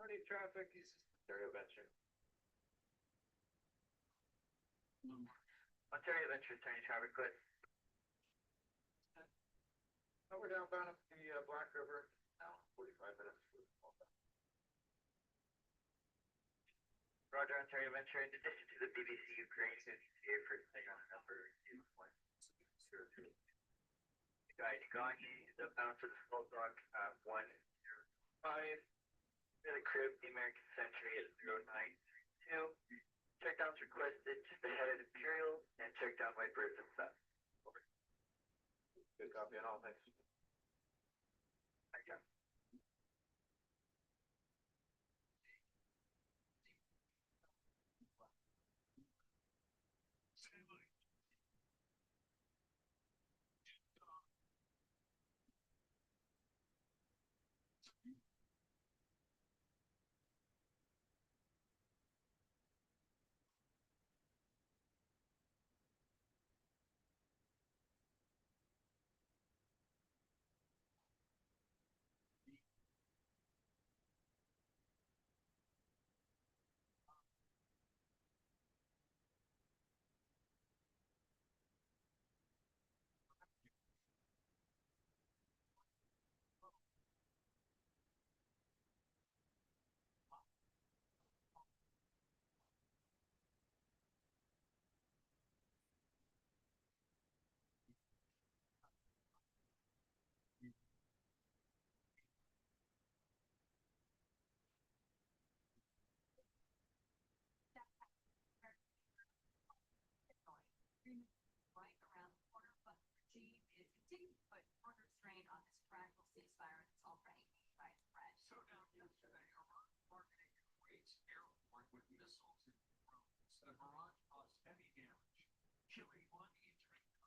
Morning traffic, this is Ontario Venture. Ontario Venture, turning traffic, good. We're downbound up the Black River now, 45 minutes. Roger, Ontario Venture, in addition to the BBC Ukraine, CA for on number 2.02. Guide Gagny, the bound for the small dock, 105. The crib, the American Century at 0932. Checkdowns requested just ahead of Imperial and checkdown Whitebirds and stuff. Over. Good copy on all, thanks. Thank you.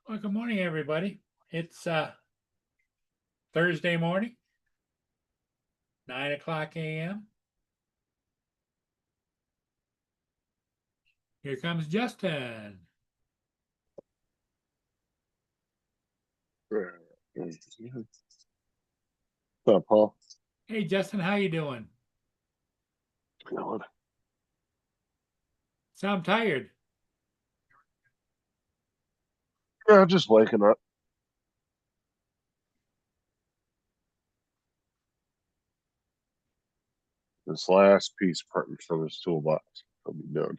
Well, good morning, everybody. It's Thursday morning, 9 o'clock a.m. Here comes Justin. What's up, Paul? Hey, Justin, how you doing? Good. Sound tired. Yeah, just waking up. This last piece printing from his toolbox will be done.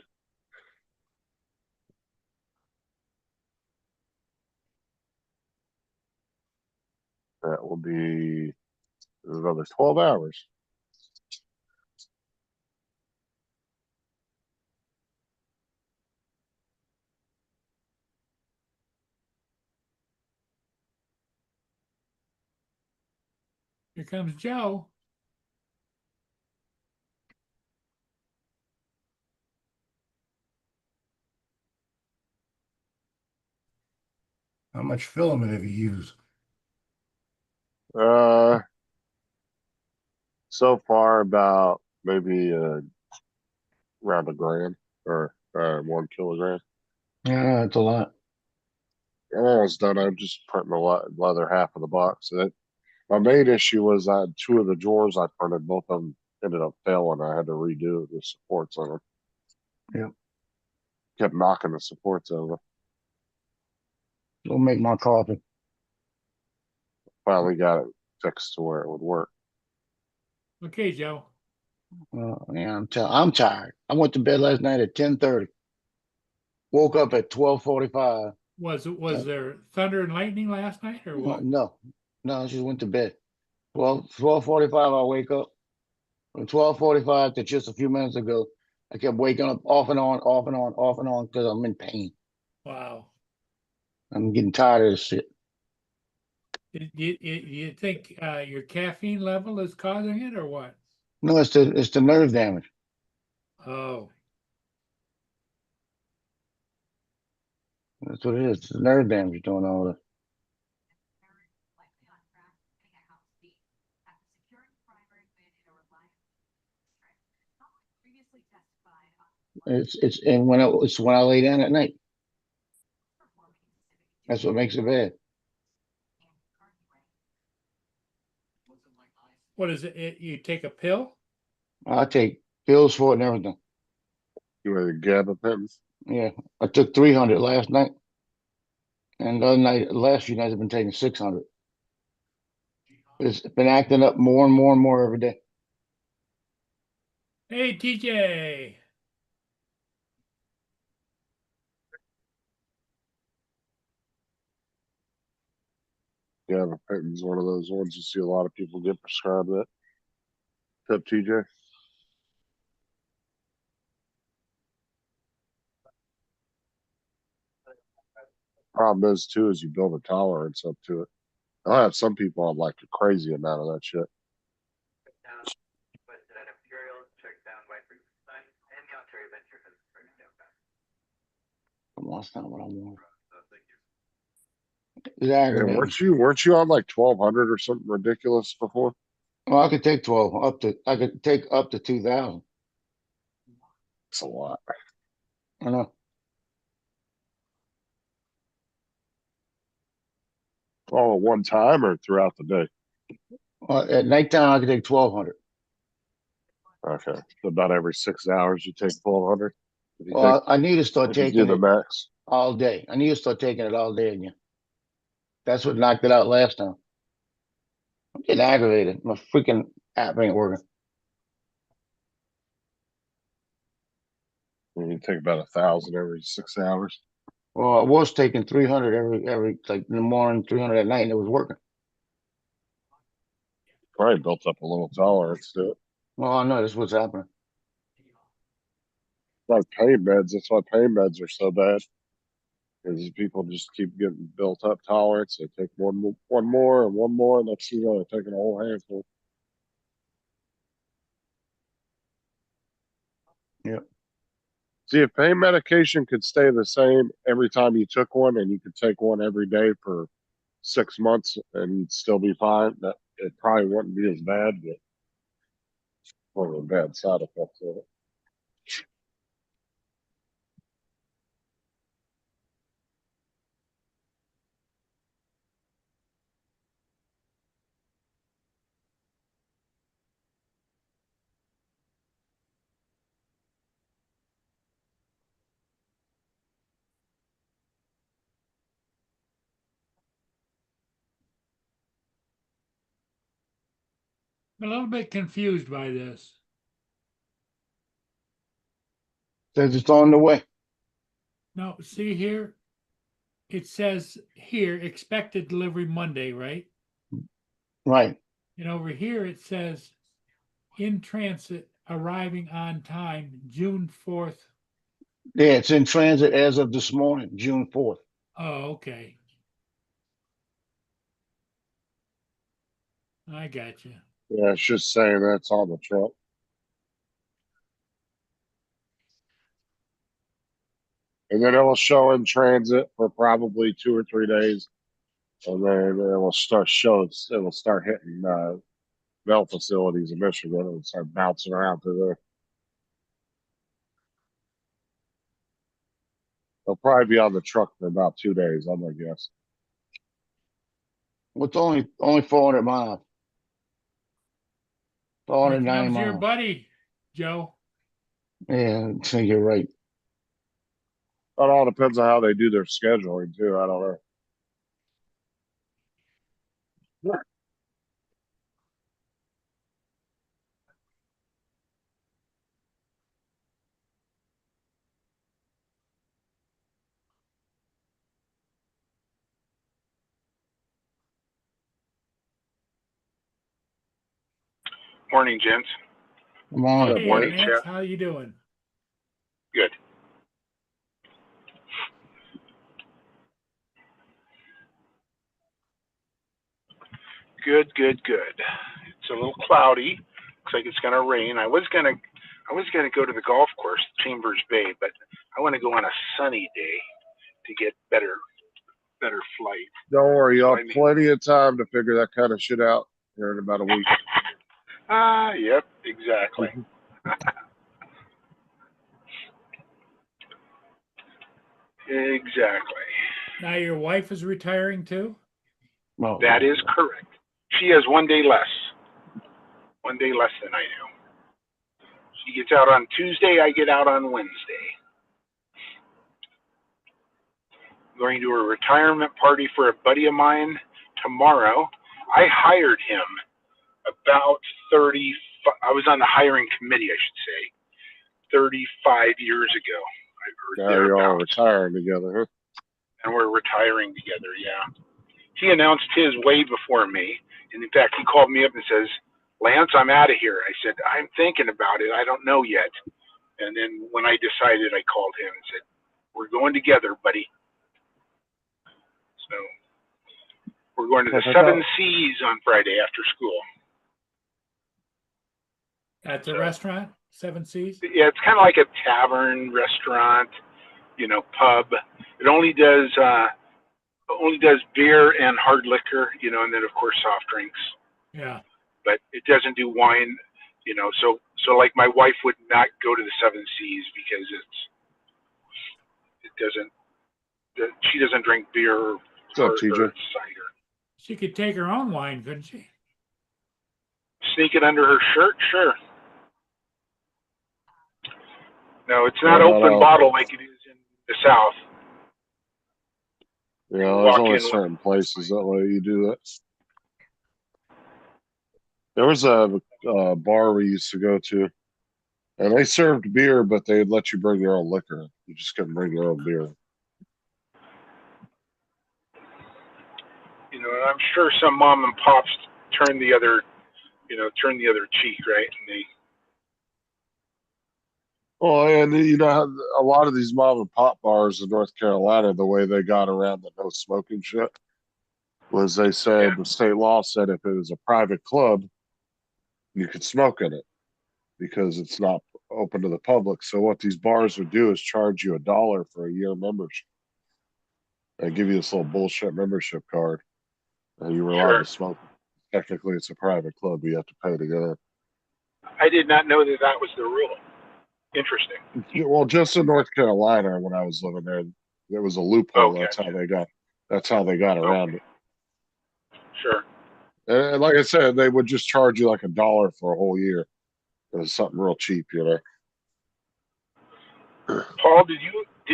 That will be another 12 hours. Here comes Joe. How much filament have you used? So far about maybe around a gram or 1 kilogram. Yeah, that's a lot. I'm almost done. I'm just printing the leather half of the box. My main issue was I had 2 of the drawers I printed. Both of them ended up failing. I had to redo the supports on them. Yeah. Kept knocking the supports over. Go make my coffee. Finally got it fixed to where it would work. Okay, Joe. Yeah, I'm tired. I went to bed last night at 10:30. Woke up at 12:45. Was there thunder and lightning last night or what? No, I just went to bed. 12:45. I wake up. From 12:45 to just a few minutes ago, I kept waking up off and on, off and on, off and on because I'm in pain. Wow. I'm getting tired of this shit. You think your caffeine level is causing it or what? No, it's the nerve damage. Oh. That's what it is. It's the nerve damage doing all this. It's when I lay down at night. That's what makes it bad. What is it? You take a pill? I take pills for it and everything. You were the gabapentin. Yeah, I took 300 last night, and the other night, last few nights, I've been taking 600. It's been acting up more and more and more every day. Hey, TJ. Gabapentin's one of those ones you see a lot of people get prescribed that. Except TJ. Problem is too is you build a tolerance up to it. I have some people on like a crazy amount of that shit. Check down, requested at Imperial, check down White Bird Sun, and the Ontario Venture has started down. Come on, that's not what I want. Thank you. It's Yeah, aggravating. weren't you on like 1,200 or something ridiculous before? Well, I could take 12 I could take up to 2,000. It's a lot. I know. All at one time or throughout the day? At nighttime, I could take 1,200. Okay. So about every 6 hours you take 1,200? Well, I need to start If you do taking the it max. all day. I need to start taking it all day again. That's what knocked it out last time. I'm getting aggravated. My freaking app ain't working. You take about 1,000 every 6 hours. Well, I was taking 300 every like in the morning, 300 at night, and it was working. Probably built up a little tolerance to it. Well, I know that's what's happening. Like pain meds, that's why pain meds are so bad. Because people just keep getting built up tolerance. They take one more, and one more, and next thing you know, they're taking a whole handful. Yep. See, if pain medication could stay the same every time you took one, and you could take one every day for 6 months, and you'd still be fine, that it probably wouldn't be as bad. But one of the bad side effects of it. I'm a little bit confused by this. Says it's on the way. No, see here, it says here expected delivery Monday, right? Right. And over here it says in transit arriving on time June 4th. Yeah, it's in transit as of this morning, June 4th. Oh, okay. I got you. Yeah, it's just saying that's on the truck. And then it will show in transit for probably 2 or 3 days. And then it will start hitting mail facilities in Michigan and start bouncing around through there. They'll probably be on the truck for about 2 days, I'm gonna guess. What's only 400 miles. Here 490 comes your miles. buddy, Joe. Yeah, so you're right. It all depends on how they do their scheduling too. I don't know. Morning, gents. Come on. Good Hey, morning, Lance, Jeff. how you doing? Good. Good. It's a little cloudy. Looks like it's going to rain. I was gonna go to the golf course, Chambers Bay, but I want to go on a sunny day to get better flight. Don't worry, you'll I have mean- plenty of time to figure that kind of shit out here in about a week. Yep, exactly. Exactly. Now your wife is retiring too? Well, That is correct. She has 1 day less. 1 day less than I do. He gets out on Tuesday. I get out on Wednesday. I'm going to a retirement party for a buddy of mine tomorrow. I hired him about 30. I was on the hiring committee, I should say, 35 years ago. Now you're all retiring together, huh? And we're retiring together, yeah. He announced his way before me. And in fact, he called me up and says, Lance, I'm out of here. I said, I'm thinking about it. I don't know yet. And then when I decided, I called him and said, we're going together, buddy. So we're going to the Seven Seas on Friday after school. At the restaurant, Seven Seas? Yeah, it's kind of like a tavern, restaurant, you know, pub. It only does beer and hard liquor, you know, and then of course soft drinks. Yeah. But it doesn't do wine, you know. So like my wife would not go to the Seven Seas because she doesn't drink beer or cider. She could take her own wine, couldn't she? Sneak it under her shirt, sure. No, it's not open bottle like it is in the South. Yeah, there's only certain places that let you do that. There was a bar we used to go to, and they served beer, but they'd let you bring your own liquor. You just couldn't bring your own beer. You know, and I'm sure some mom and pops turn the other cheek, right? And Well, and you know, a lot of these mom and pop bars in North Carolina, the way they got around the no smoking shit was they said the state law said if it was a private club, you could smoke in it because it's not open to the public. So what these bars would do is charge you $1 for a year membership. They give you this little bullshit membership card, and you were allowed to smoke. Technically, it's a private club. You have to pay to get in. I did not know that was the rule. Interesting. Well, just in North Carolina, when I was living there was a loophole. That's how they got around it. Sure. And like I said, they would just charge you like $1 for a whole year. It was something real cheap, you know. Paul, did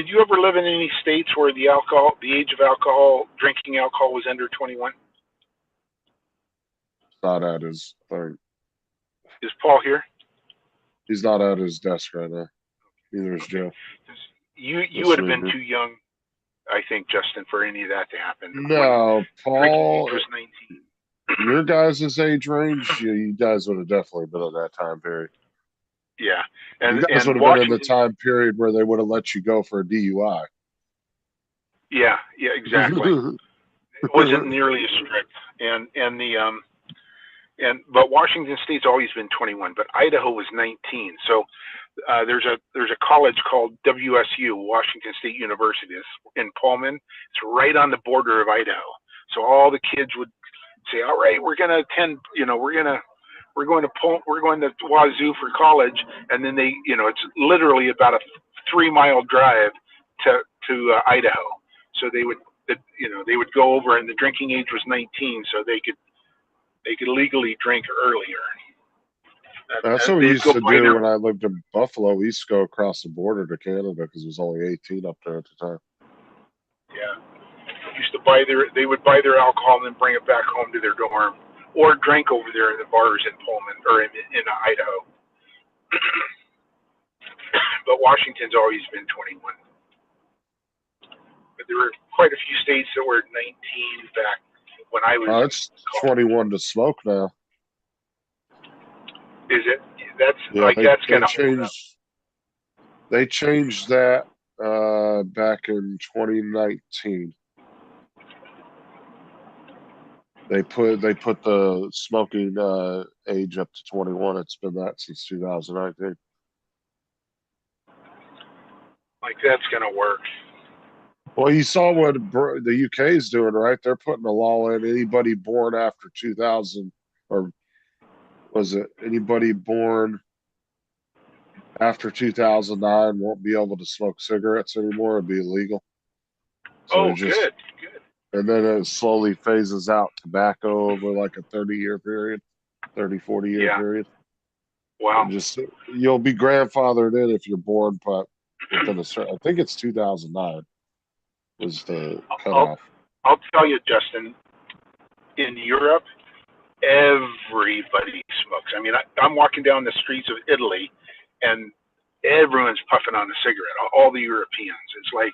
you ever live in any states where the age of drinking alcohol was under 21? Not at his thing. Is Paul here? He's not at his desk right now. Neither is Joe. You would have been too young, I think, Justin, for any of that to happen. No, Paul was 19. Your guys' age range, you guys would have definitely been in that time period. Yeah, and you guys would have been in the time period where they would have let you go for a DUI. Yeah, exactly. It wasn't nearly as strict, but Washington State's always been 21, but Idaho was 19. So there's a college called WSU, Washington State University, in Pullman. It's right on the border of Idaho. So all the kids would say, "All right, we're going to attend. You know, we're going to Wazoo for college," and then they, you know, it's literally about a 3-mile drive to Idaho. So they would go over, and the drinking age was 19, so they could legally drink earlier. That's what we used to do when I lived in Buffalo. We used to go across the border to Canada because it was only 18 up there at the time. Yeah, they would buy their alcohol and then bring it back home to their dorm, or drink over there in the bars in Pullman or in Idaho. But Washington's always been 21. But there were quite a few states that were 19 back when I was. It's 21 to smoke now. Is it? That's kind of changed. They changed that back in 2019. They put the smoking age up to 21. It's been that since 2019. Like that's gonna work. Well, you saw what the UK is doing, right? They're putting a law in anybody born after 2000, or was it anybody born after 2009 won't be able to smoke cigarettes anymore. It'll be illegal. So good. And then it slowly phases out tobacco over like a 30-year period, 40-year period. Wow. Just you'll be grandfathered in if you're born, but within a certain. I think it's 2009 was the I'll, cutoff. I'll tell you, Justin, in Europe, everybody smokes. I mean, I'm walking down the streets of Italy, and everyone's puffing on a cigarette. All the Europeans. It's like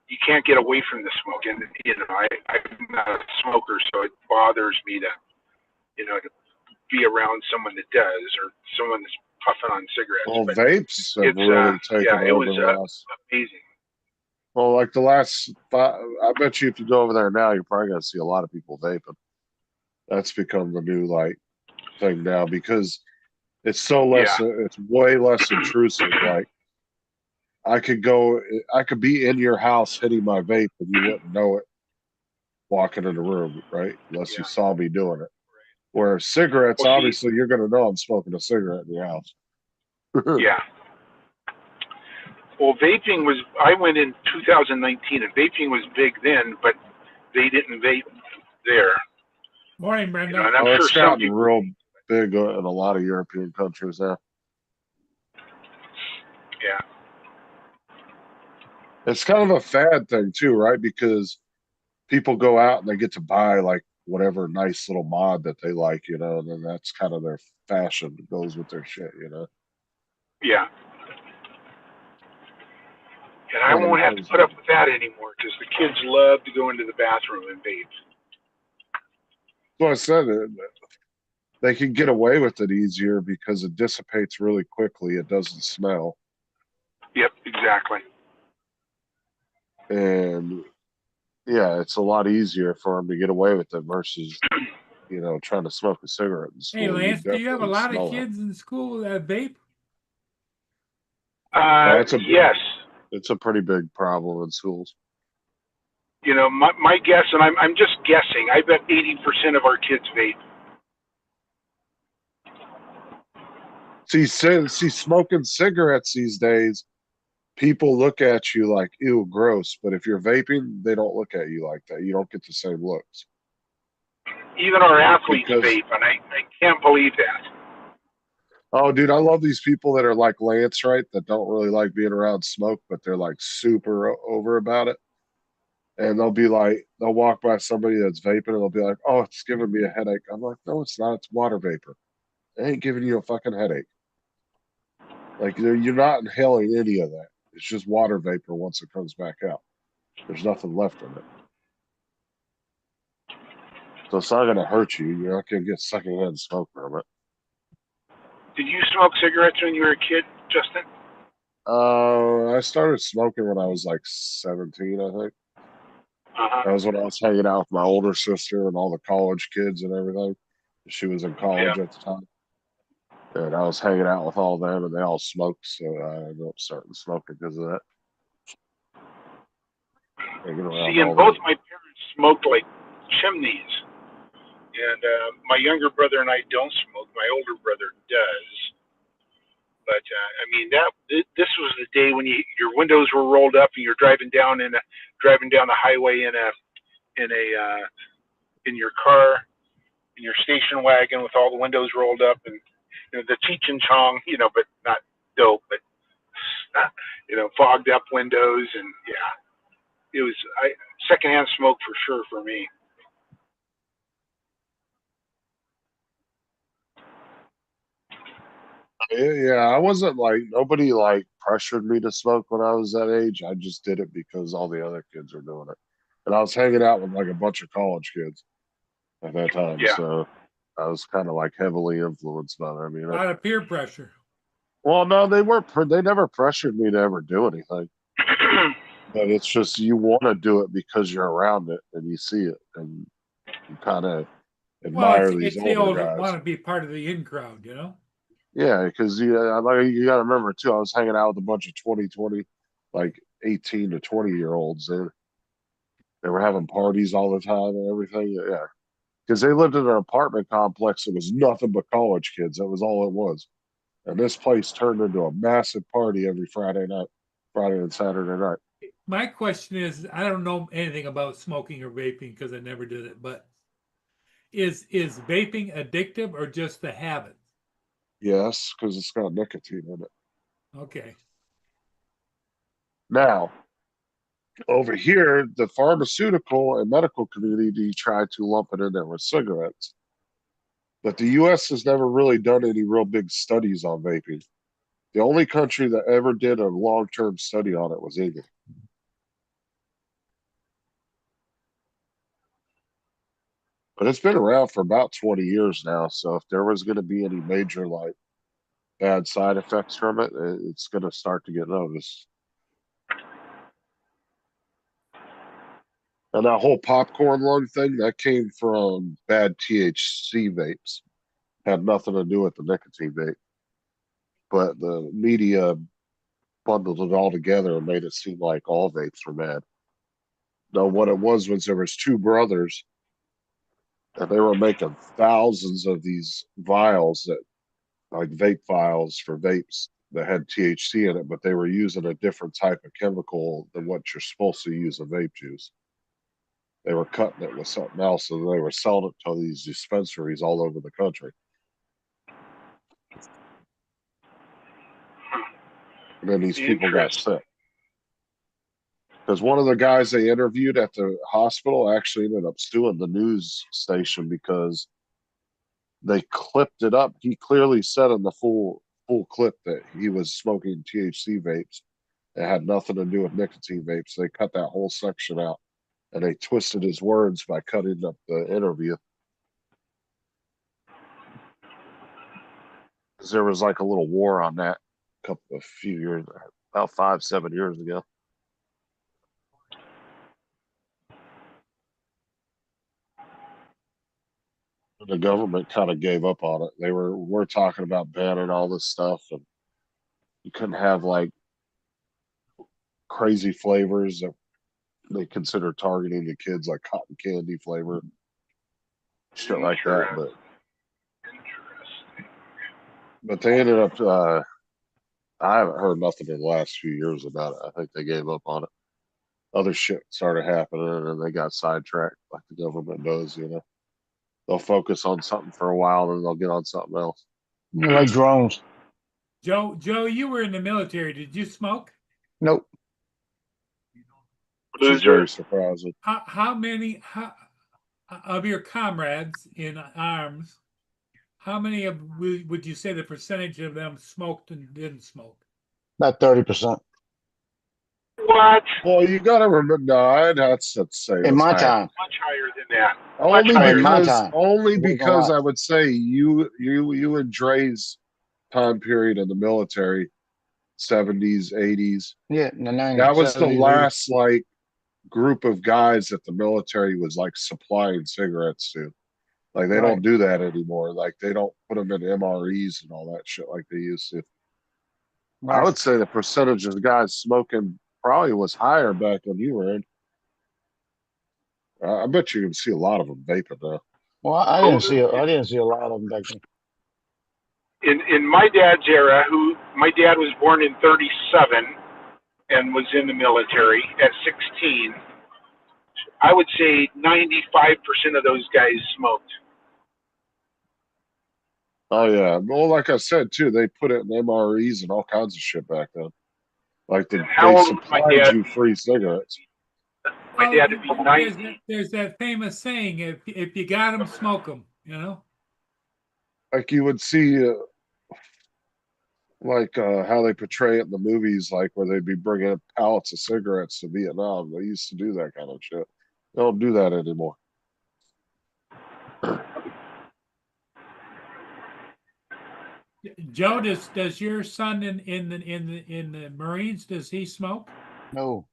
you can't get away from the smoke. And I'm not a smoker, so it bothers me to, to be around someone that does, or someone that's puffing on cigarettes. Well, But vapes have it's really taken it was over the last. amazing. Well, like the last five, I bet you if you go over there now, you're probably gonna see a lot of people vaping. That's become the new like thing now because it's so less. Yeah. It's way less intrusive. Like I could be in your house hitting my vape and you wouldn't know it walking in the room, right? Unless you Yeah. saw me doing it. Where cigarettes, Well, see, obviously, you're gonna know I'm smoking a cigarette in your house. yeah. Well, vaping was, I went in 2019, and vaping was big then, but they didn't vape there. Morning, Brenda. And I'm Oh, sure it's some gotten people, real big in a lot of European countries now. yeah. It's kind of a fad thing too, right? Because people go out and they get to buy like whatever nice little mod that they like, and then that's kind of their fashion that goes with their shit. Yeah. And I Like won't have to put up with that anymore because the kids love to go into the bathroom and vape. so I said they can get away with it easier because it dissipates really quickly. It doesn't smell. Yep, exactly. And yeah, it's a lot easier for them to get away with it versus, trying to smoke a cigarette in Hey, school. Lance, do you have a definitely lot of smell it. kids in school that vape? Yes. It's a pretty big problem in schools. My guess, and I'm just guessing, I bet 80% of our kids vape. See, smoking cigarettes these days, people look at you like, ew, gross. But if you're vaping, they don't look at you like that. You don't get the same looks. Even our athletes Because, vape, and I can't believe that. oh, dude, I love these people that are like Lance, right? That don't really like being around smoke, but they're like super over about it. And they'll walk by somebody that's vaping and they'll be like, oh, it's giving me a headache. I'm like, no, it's not. It's water vapor. It ain't giving you a fucking headache. Like, you're not inhaling any of that. It's just water vapor once it comes back out. There's nothing left in it. So it's not going to hurt you. You're not going to get secondhand smoke from it. Did you smoke cigarettes when you were a kid, Justin? I started smoking when I was like 17, I think. Uh-huh. That was when I was hanging out with my older sister and all the college kids and everything. She was in college at the time. And I was hanging out with all of them and they all smoked. So I ended up starting smoking because of that. See, and both my parents smoked like chimneys. And my younger brother and I don't smoke. My older brother does. But I mean, this was the day when your windows were rolled up and you're driving down the highway in your car, in your station wagon with all the windows rolled up and the Cheech and Chong, but not dope, but fogged up windows, and it was secondhand smoke for sure for me. Yeah, I wasn't like nobody like pressured me to smoke when I was that age. I just did it because all the other kids were doing it. And I was hanging out with like a bunch of college kids at that time. Yeah. So I was kind of like heavily influenced by them, A lot of peer pressure. Well, no, they never pressured me to ever do anything. But it's just you want to do it because you're around it and you see it and you kind of admire these it's the older old guys. want to be part of the in crowd, Yeah, because you got to remember too. I was hanging out with a bunch of 2020, like 18 to 20-year-olds. They were having parties all the time and everything. Yeah, because they lived in an apartment complex that was nothing but college kids. That was all it was. And this place turned into a massive party every Friday and Saturday night. My question is, I don't know anything about smoking or vaping because I never did it, but is vaping addictive or just the habit? Yes, because it's got nicotine in it. Okay. Now, over here, the pharmaceutical and medical community tried to lump it in there with cigarettes. But the US has never really done any real big studies on vaping. The only country that ever did a long-term study on it was England. But it's been around for about 20 years now. So if there was going to be any major like bad side effects from it, it's going to start to get noticed. And that whole popcorn lung thing, that came from bad THC vapes. Had nothing to do with the nicotine vape. But the media bundled it all together and made it seem like all vapes were bad. No, what it was there was two brothers and they were making thousands of these vials that like vape vials for vapes that had THC in it, but they were using a different type of chemical than what you're supposed to use in vape juice. They were cutting it with something else and they were selling it to these dispensaries all over the country. And then these people got sick. Because one of the guys they interviewed at the hospital actually ended up suing the news station because they clipped it up. He clearly said in the full clip that he was smoking THC vapes. It had nothing to do with nicotine vapes. They cut that whole section out and they twisted his words by cutting up the interview. Because there was like a little war on that a few years, about 5-7 years ago. The government kind of gave up on it. We're talking about banning all this stuff, and you couldn't have like crazy flavors that they consider targeting the kids, like cotton candy flavor, shit like that. But they ended up. I haven't heard nothing in the last few years about it. I think they gave up on it. Other shit started happening, and they got sidetracked, like the government does. They'll focus on something for a while, and they'll get on something else. Like drones. Joe, you were in the military. Did you smoke? Nope. Which is very surprising. How many of your comrades in arms? How many would you say the percentage of them smoked and didn't smoke? About 30%. What? Well, you got to remember, no, I'd have to say In my time. Much higher than that. Only because I would say you and Dre's time period in the military, 70s, 80s. Yeah, in the 90s. That was 70s, the last like group of guys that the military was like supplying cigarettes to. Like they don't do that anymore. Like they don't put them in MREs and all that shit like they used to. Right. I would say the percentage of guys smoking probably was higher back when you were in. I bet you can see a lot of them vaping though. Well, I didn't see a lot of them back then. In my dad's era, my dad was born in 1937 and was in the military at 16. I would say 95% of those guys smoked. Oh yeah, well, like I said too, they put it in MREs and all kinds of shit back then. Like they supplied you free cigarettes. My dad would be 90. There's that famous saying: if you got them, smoke them. Like you would see, how they portray it in the movies, like where they'd be bringing pallets of cigarettes to Vietnam. They used to do that kind of shit. They don't do that anymore. Joe, does your son in the Marines, does he smoke? No,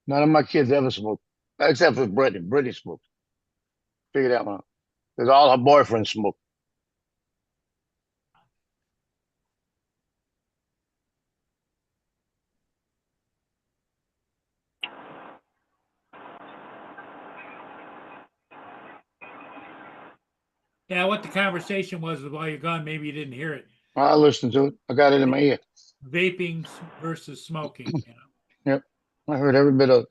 none of my kids ever smoked, except for Brittany. Brittany smoked. Figure that one out. Because all her boyfriends smoke. Yeah, what the conversation was while you're gone, maybe you didn't hear it. I listened to it. I got it in my ear. Vaping versus smoking. Yep, I heard every bit of it.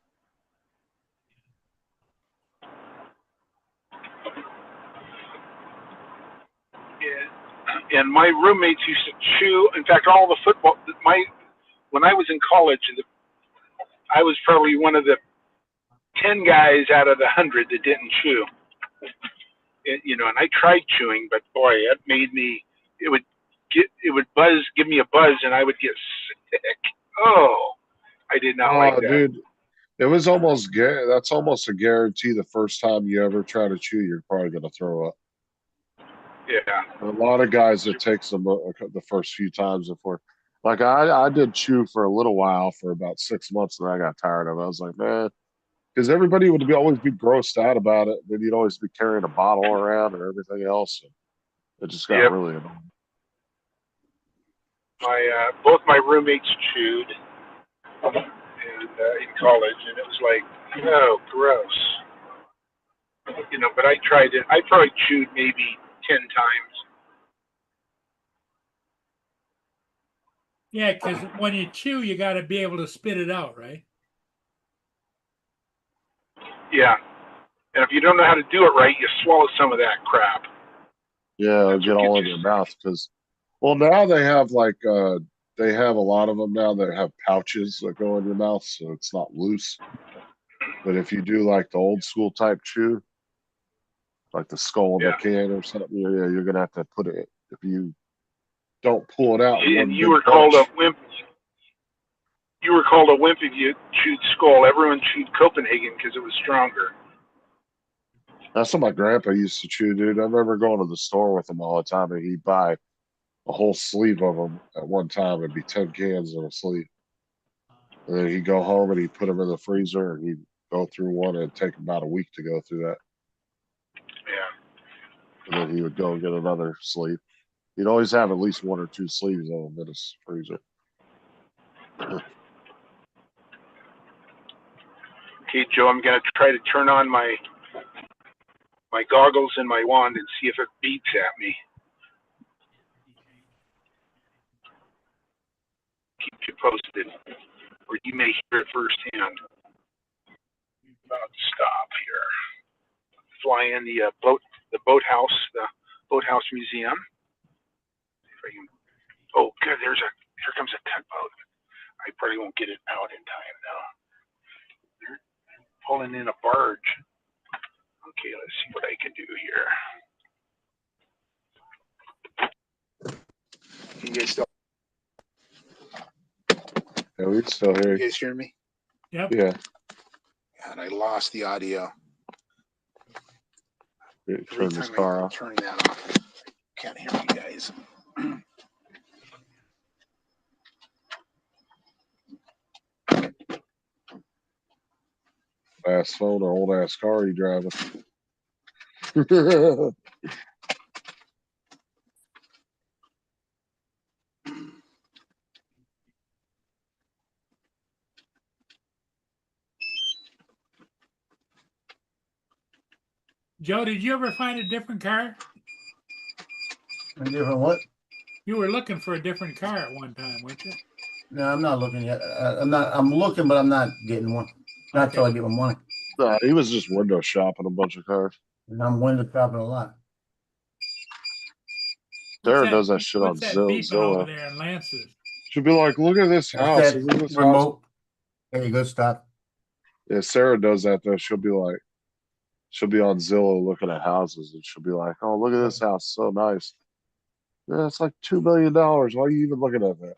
and my roommates used to chew. In fact, all the football. When I was in college, I was probably one of the 10 guys out of the 100 that didn't chew. And I tried chewing, but boy, it made me. It would give me a buzz, and I would get sick. Oh, I did not like Oh, that. dude, it was that's almost a guarantee. The first time you ever try to chew, you're probably gonna throw up. Yeah. A lot of guys, it takes them the first few times before. Like I did chew for a little while, for about 6 months, and I got tired of it. I was like, man, because everybody would always be grossed out about it. Then you'd always be carrying a bottle around and everything else. And it just got Yep. really annoying. Both my roommates chewed, and in college, and it was like, oh, gross. But I tried it. I probably chewed maybe 10 times. Yeah, because when you chew, you got to be able to spit it out, right? Yeah. And if you don't know how to do it right, you swallow some of that crap. Yeah, That's get what all gets in you your mouth. Because, well, now they have they have a lot of them now that have pouches that go in your mouth, so it's not loose. But if you do like the old school type chew, like the skull in the can or something, yeah, you're gonna have to put it. If you don't pull it out, And you were called a wimp. You were called a wimp if you chewed skull. Everyone chewed Copenhagen because it was stronger. That's what my grandpa used to chew, dude. I remember going to the store with him all the time, and he'd buy a whole sleeve of them at one time. It'd be 10 cans in a sleeve. And then he'd go home and he'd put them in the freezer, and he'd go through one, and it'd take about a week to go through that. Yeah. And then he would go and get another sleeve. He'd always have at least 1 or 2 sleeves of them in his freezer. Okay, Joe, I'm going to try to turn on my goggles and my wand and see if it beeps at me. Keep you posted, or you may hear it firsthand. About to stop here. Fly in the boathouse museum. If I can, oh, good. Here comes a tugboat. I probably won't get it out in time though. They're pulling in a barge. Okay, let's see what I can do here. You guys still? Yeah, we'd still hear You you. guys hear me? Yep. Yeah. And I lost the audio. Turn his car off. Turn that off. Can't hear you guys. Fast phone or old ass car you driving? Joe, did you ever find a different car? A different what? You were looking for a different car at one time, weren't you? No, I'm not looking yet. I'm looking, but I'm not getting one. Not till I get my money. Nah, he was just window shopping a bunch of cars. And I'm window shopping a lot. Sarah does that shit on What's that beeping over Zillow. there in Lance's? She'll be like, look at this That's house. that Look at this house. remote. There you go, stop. Yeah, Sarah does that though. She'll be on Zillow looking at houses, and she'll be like, oh, look at this house. So nice. Yeah, it's like $2 million. Why are you even looking at that?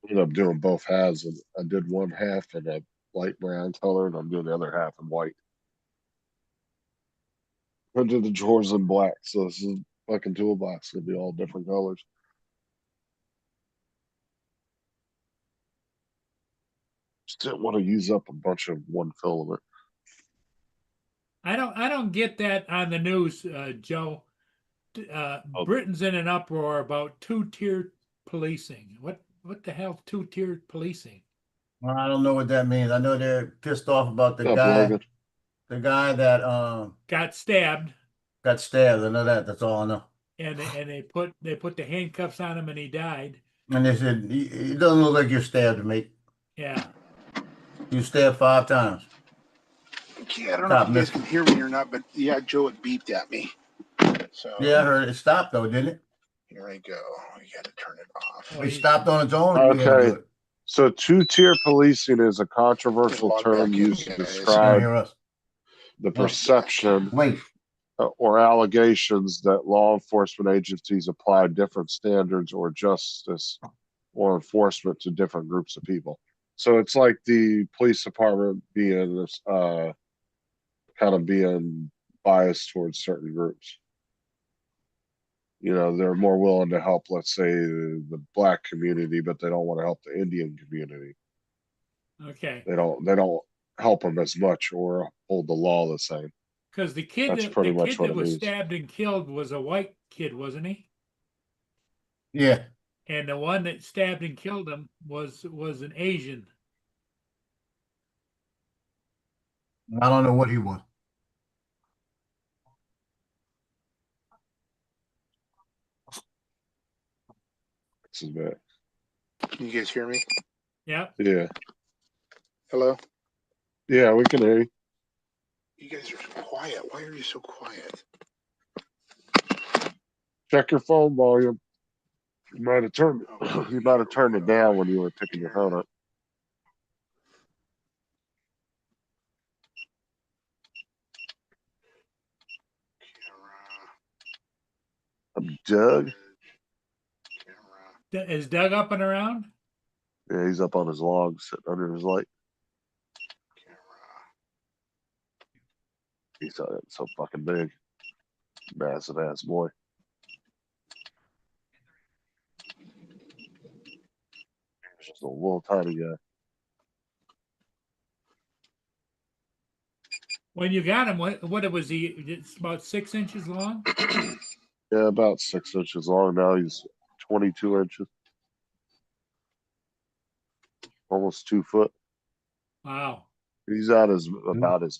I ended up doing both halves, and I did one half in a light brown color, and I'm doing the other half in white. I did the drawers in black, so this is fucking toolbox. It'll be all different colors. Just didn't want to use up a bunch of one filament. I don't get that on the news, Joe. Britain's in an uproar about two-tiered policing. What the hell two-tiered policing? Well, I don't know what that means. I know they're pissed off about the What's up, guy. Logan? The guy that Got stabbed. got stabbed. I know that. That's all I know. and they put the handcuffs on him, and he died. And they said, it doesn't look like you're stabbed, mate. Yeah. You stabbed 5 times. Okay, I don't know Stop if you guys missing. can hear me or not, but yeah, Joe, it beeped at me. So Yeah, I heard it stopped though, didn't it? here I go. You got to turn it off. Oh, It he- stopped on its own, or you had to do Okay. it? So two-tier policing is a controversial Log term back in, used to guys. You don't describe hear us. the No. perception Wait. or allegations that law enforcement agencies apply different standards or justice or enforcement to different groups of people. So it's like the police department being this kind of being biased towards certain groups. You know, they're more willing to help, let's say, the black community, but they don't want to help the Indian community. okay. They don't help them as much or hold the law the same. Because the kid That's that pretty much what that it was means. stabbed and killed was a white kid, wasn't he? Yeah. And the one that stabbed and killed him was an Asian. I don't know what he was. This is bad. Can you guys hear me? Yeah. Yeah. Hello? Yeah, we can hear you. You guys are so quiet. Why are you so quiet? Check your phone volume. You might have turned it down when you were picking your phone up. I'm Doug. Camera. Is Doug up and around? Yeah, he's up on his log, sitting under his light. He's so fucking big. Massive ass boy. He's just a little tiny guy. When you got him, what was he? It's about 6 inches long. Yeah, about 6 inches long. Now he's 22 inches. Almost 2 foot. Wow. He's about his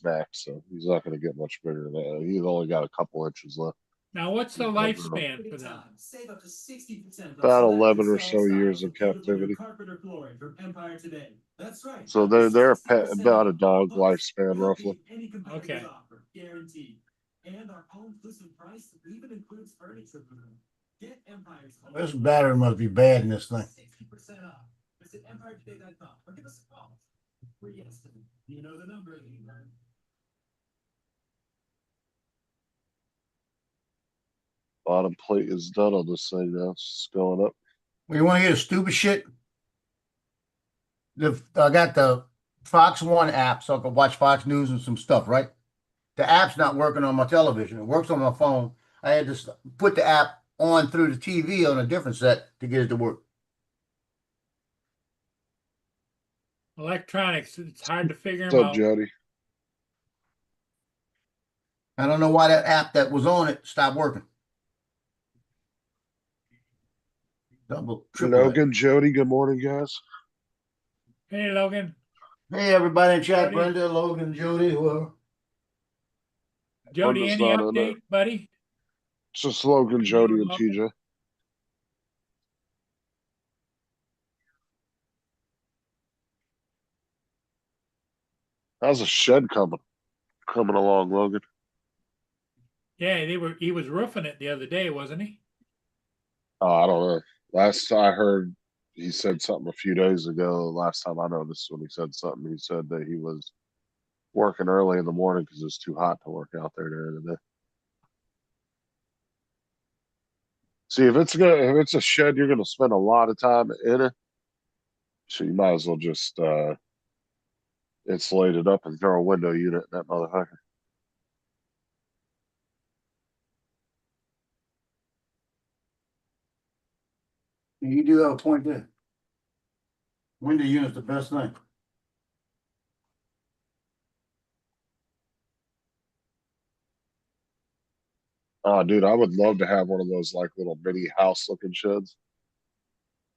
max, so he's not going to get much bigger than that. He's only got a couple inches left. Now, what's the lifespan for them? About 11 or so years in captivity. So they're about a dog lifespan, roughly. Okay. This battery must be bad in this thing. Bottom plate is done on this thing now. It's going up. Well, you want to hear stupid shit? I got the Fox One app, so I can watch Fox News and some stuff, right? The app's not working on my television. It works on my phone. I had to put the app on through the TV on a different set to get it to work. Electronics. It's hard to figure What's them up, out. Jody? I don't know why that app that was on it stopped working. Double, triple. Logan, Jody, good morning, guys. Hey, Logan. Hey, everybody in chat. Jody. Brenda, Logan, Jody, whoever. Jody, Brenda's any not in update, it. buddy? It's just Logan, Jody, and TJ. How's the shed coming along, Logan? Yeah, he was roofing it the other day, wasn't he? I don't know. Last I heard, he said something a few days ago. Last time I noticed when he said something, he said that he was working early in the morning because it's too hot to work out there during the day. See, if it's a shed, you're gonna spend a lot of time in it. So you might as well just insulate it up and throw a window unit in that motherfucker. You do have a point there. Window unit's the best thing. Oh, dude, I would love to have one of those like little mini house looking sheds.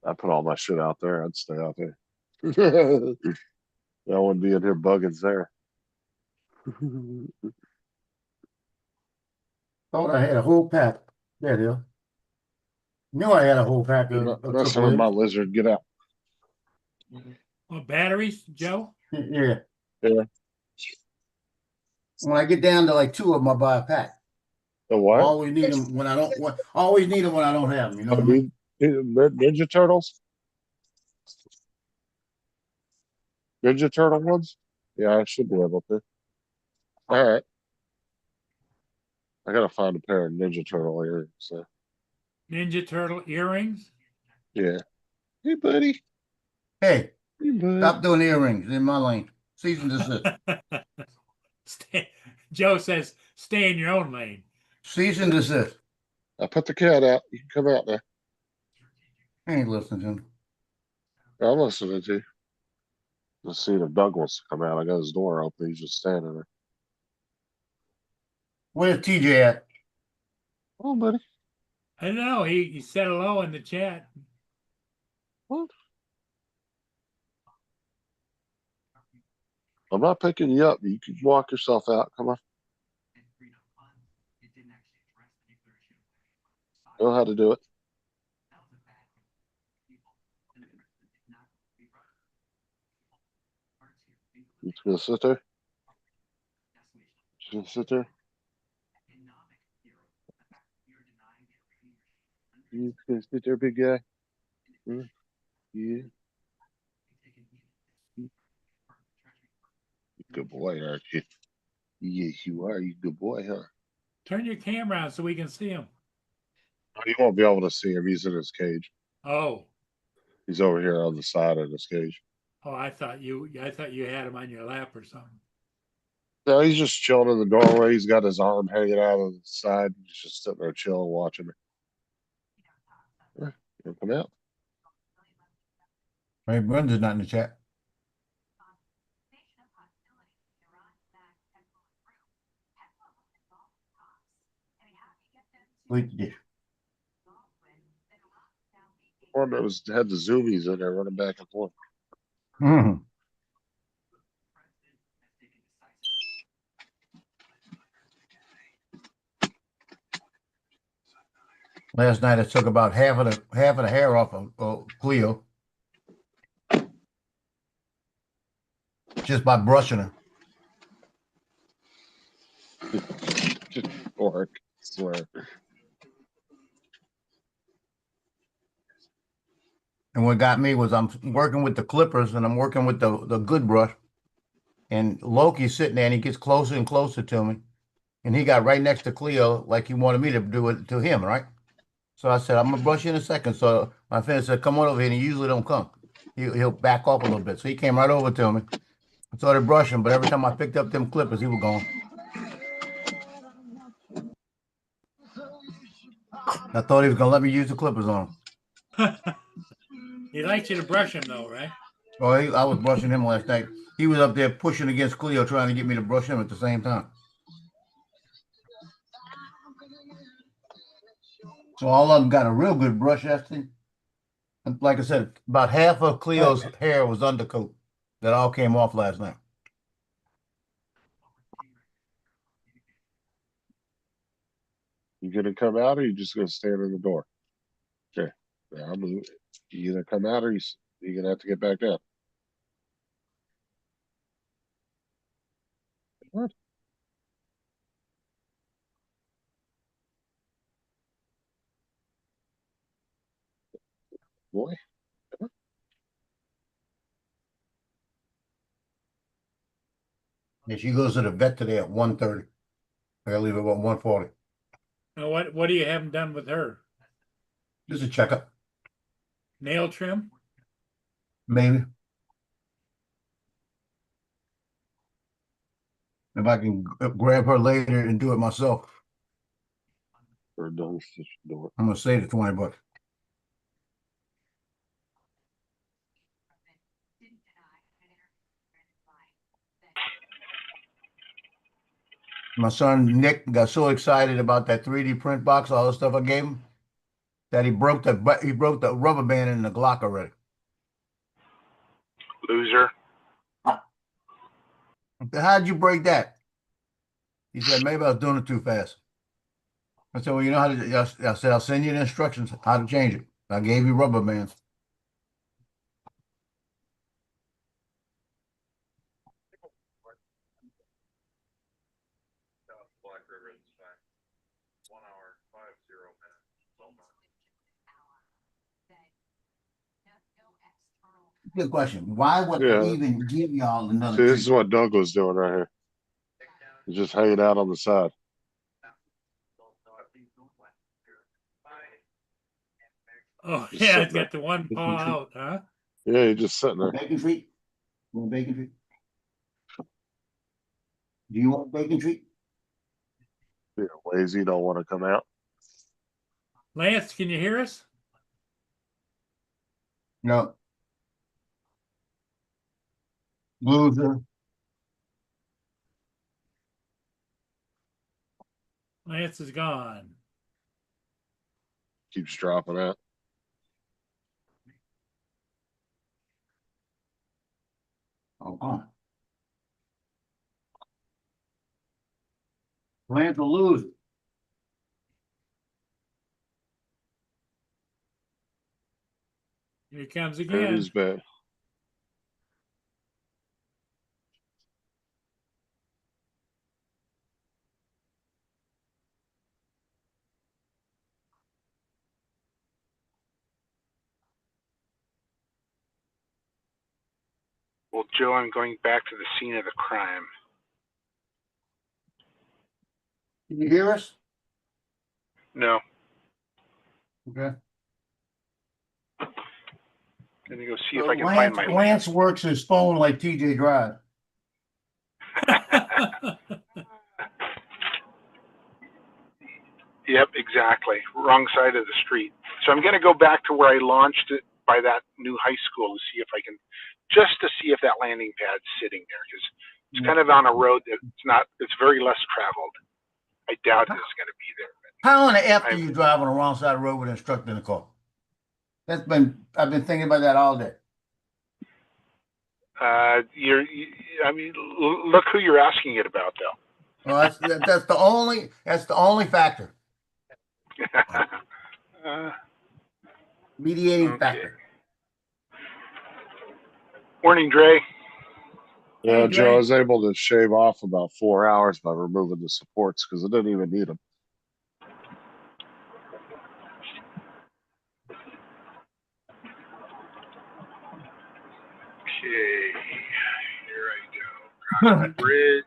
I put all my shit out there. I'd stay out there. I wouldn't be in here bugging there. Thought I had a whole pack. There it is. Knew I had a whole pack You're of not messing with AAA. my lizard. Get out. Well, batteries, Joe? Yeah. Yeah. When I get down to like 2 of them, I buy a pack. The I what? always need them when I don't want. Always need them when I don't have them. You know what I mean? Ninja Turtles? Ninja Turtle ones? Yeah, I should be able to. All right. I gotta find a pair of Ninja Turtle earrings. So. Ninja Turtle earrings? Yeah. Hey, buddy. Hey, Hey, bud. stop doing earrings in my lane. Cease and desist. Joe says, stay in your own lane. Cease and desist. I put the cat out. You can come out now. I ain't listening to him. I'm listening to you. Let's see if Doug wants to come out. I got his door open. He's just standing there. Where's TJ at? Oh, buddy. I don't know. He said hello in the chat. What? I'm not picking you up. You can walk yourself out. Come on. Know how to do it. You just gonna sit there? Just gonna sit there? You just gonna sit there, big guy? Hmm? Yeah. Good boy, aren't you? Yes, you are. You good boy, huh? Turn your camera on so we can see him. Oh, you won't be able to see him. He's in his cage. Oh. He's over here on the side of his cage. Oh, I thought you had him on your lap or something. No, he's just chilling in the doorway. He's got his arm hanging out on the side. He's just sitting there chilling, watching me. He'll come out. Hey, Brenda's not in the chat. Wait, yeah. One that had the zoomies in there running back and forth. Mm-hmm. Last night I took about half of the hair off of Cleo just by brushing her. Just pork, I swear. And what got me was I'm working with the clippers and I'm working with the good brush. And Loki's sitting there and he gets closer and closer to me. And he got right next to Cleo like he wanted me to do it to him, right? So I said, I'm gonna brush you in a second. So my friend said, come on over here, and he usually don't come. He'll back off a little bit. So he came right over to me. I started brushing, but every time I picked up them clippers, he was gone. I thought he was gonna let me use the clippers on him. He likes you to brush him though, right? Oh, I was brushing him last night. He was up there pushing against Cleo, trying to get me to brush him at the same time. So all of them got a real good brush, actually. And like I said, about half of Cleo's hair was undercoat. That all came off last night. You gonna come out or you just gonna stand in the door? Okay. Yeah, I'm gonna, you gonna come out or you're gonna have to get back in. What? Boy. Yeah, she goes to the vet today at 1:30. I gotta leave about 1:40. Now what do you have done with her? Just a checkup, Nail trim? maybe. If I can grab her later and do it myself, Or done the door. I'm gonna save the $20. My son Nick got so excited about that 3D print box, all the stuff I gave him, that he broke the rubber band in the Glock already. Loser. How'd you break that? He said maybe I was doing it too fast. I said, well, you know how to, I said, I'll send you the instructions how to change it. I gave you rubber bands. Black River is fine. 1 hour, 50 minutes. Good question. Why would I Yeah. even give y'all another See, this is treat? what Doug was doing right here. He's just hanging out on the side. Oh Just yeah, sitting it's got the one paw out, huh? Yeah, he's just sitting there. Bacon treat? You want a bacon treat? Do you want a bacon treat? Yeah, lazy, don't want to come out. Lance, can you hear us? No. Loser. Lance is gone. Keeps dropping out. Oh, come on. Plan to lose. Here he comes And again. he's bad. Well, Joe, I'm going back to the scene of the crime. Can you hear us? No, Okay. gonna go see if I can find Lance, my Lance works his phone like TJ Drive. Yep, exactly. Wrong side of the street. So I'm gonna go back to where I launched it by that new high school to see if I can, just to see if that landing pad's sitting there, because it's kind of on a road that it's very less traveled. I doubt it's gonna be there. How on the F do you drive on the wrong side of the road with an instructor in the car? I've been thinking about that all day. I mean, look who you're asking it about, though. Well, that's the only factor, mediating Okay. factor. Morning, Dre. Yeah, Hey, Joe, I Dre. was able to shave off about 4 hours by removing the supports because I didn't even need them. Okay, here I go. Crossing the bridge.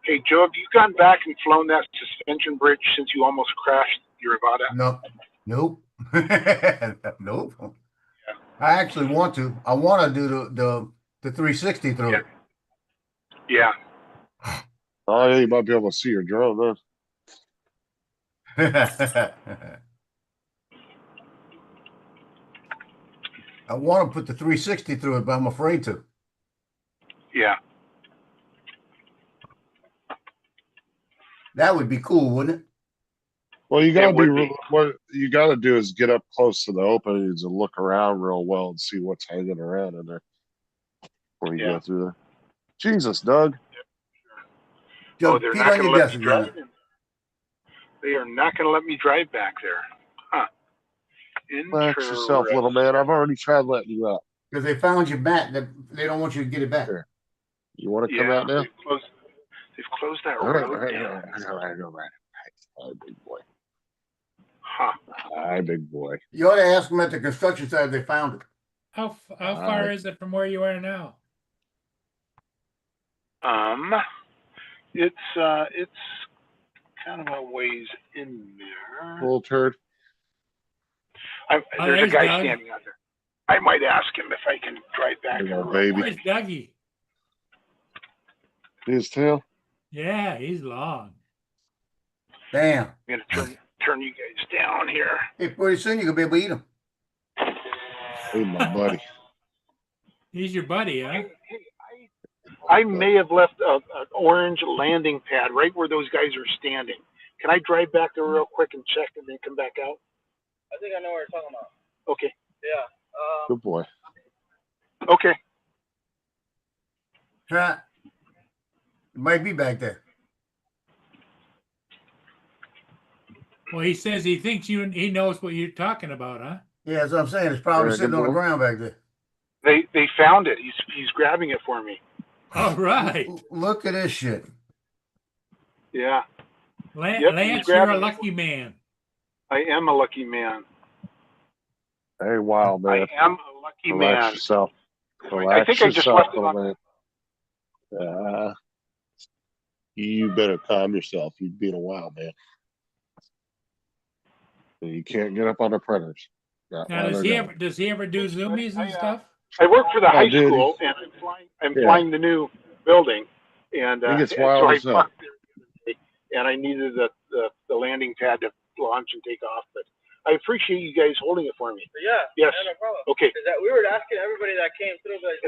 Hey, Joe, have you gone back and flown that suspension bridge since you almost crashed your Avata? No, nope, nope. Yeah. I actually want to. I want to do the 360 through it. Yeah. Oh, yeah, you might be able to see your drone then. I want to put the 360 through it, but I'm afraid to. Yeah. That would be cool, wouldn't it? Well, you gotta be. what you gotta do is get up close to the openings and look around real well and see what's hanging around in there before you go through there. Jesus, Doug. Just they're Pete not on going your to let desk me again. drive in. They are not going to let me drive back there. Huh. Relax yourself, little man. I've already tried letting you out. Because they found your bat. They don't want you to get it back. Here. You want to come out now? They've closed that All right, road all right, down. all right. Hi, big boy. Huh. Hi, big boy. You ought to ask them at the construction site if they found it. How far is it from where you are now? It's kind of a ways in there. Little turd. There's a there's guy Doug. standing out there. I might ask him if I can drive back Big there. old baby. Where's Dougie? His tail. Yeah, he's long. Damn. I'm going to turn you guys down here. Hey, pretty soon you're going to be able to eat them. Hey, my buddy. He's your buddy, huh? I may have left an orange landing pad right where those guys are standing. Can I drive back there real quick and check and then come back out? I think I know what you're talking about. Okay. Yeah. Good boy. Okay. Huh? It might be back there. Well, he says he thinks he knows what you're talking about, huh? Yeah, that's what I'm saying. It's probably Very good sitting on the boy. ground back there. They found it. He's grabbing it for me. All right. Look at this shit. Yeah, Lance, Yep, he's you're a grabbing it. lucky man. I am a lucky man. Hey, wild man. I am a lucky Relax man. yourself. I Relax think I just yourself, left it little on. man. You better calm yourself. You being a wild man. You can't get up on the printers. Not Now, while does they're he going. ever do zoomies and stuff? I work for the Oh, high dude, school, and I'm Yeah. flying the new building, and He gets so wild I as hell. parked there the other day, and I needed the landing pad to launch and take off. But I appreciate you guys holding it for me. Yeah. Yes. No problem. Okay. Because we were asking everybody that came through, like,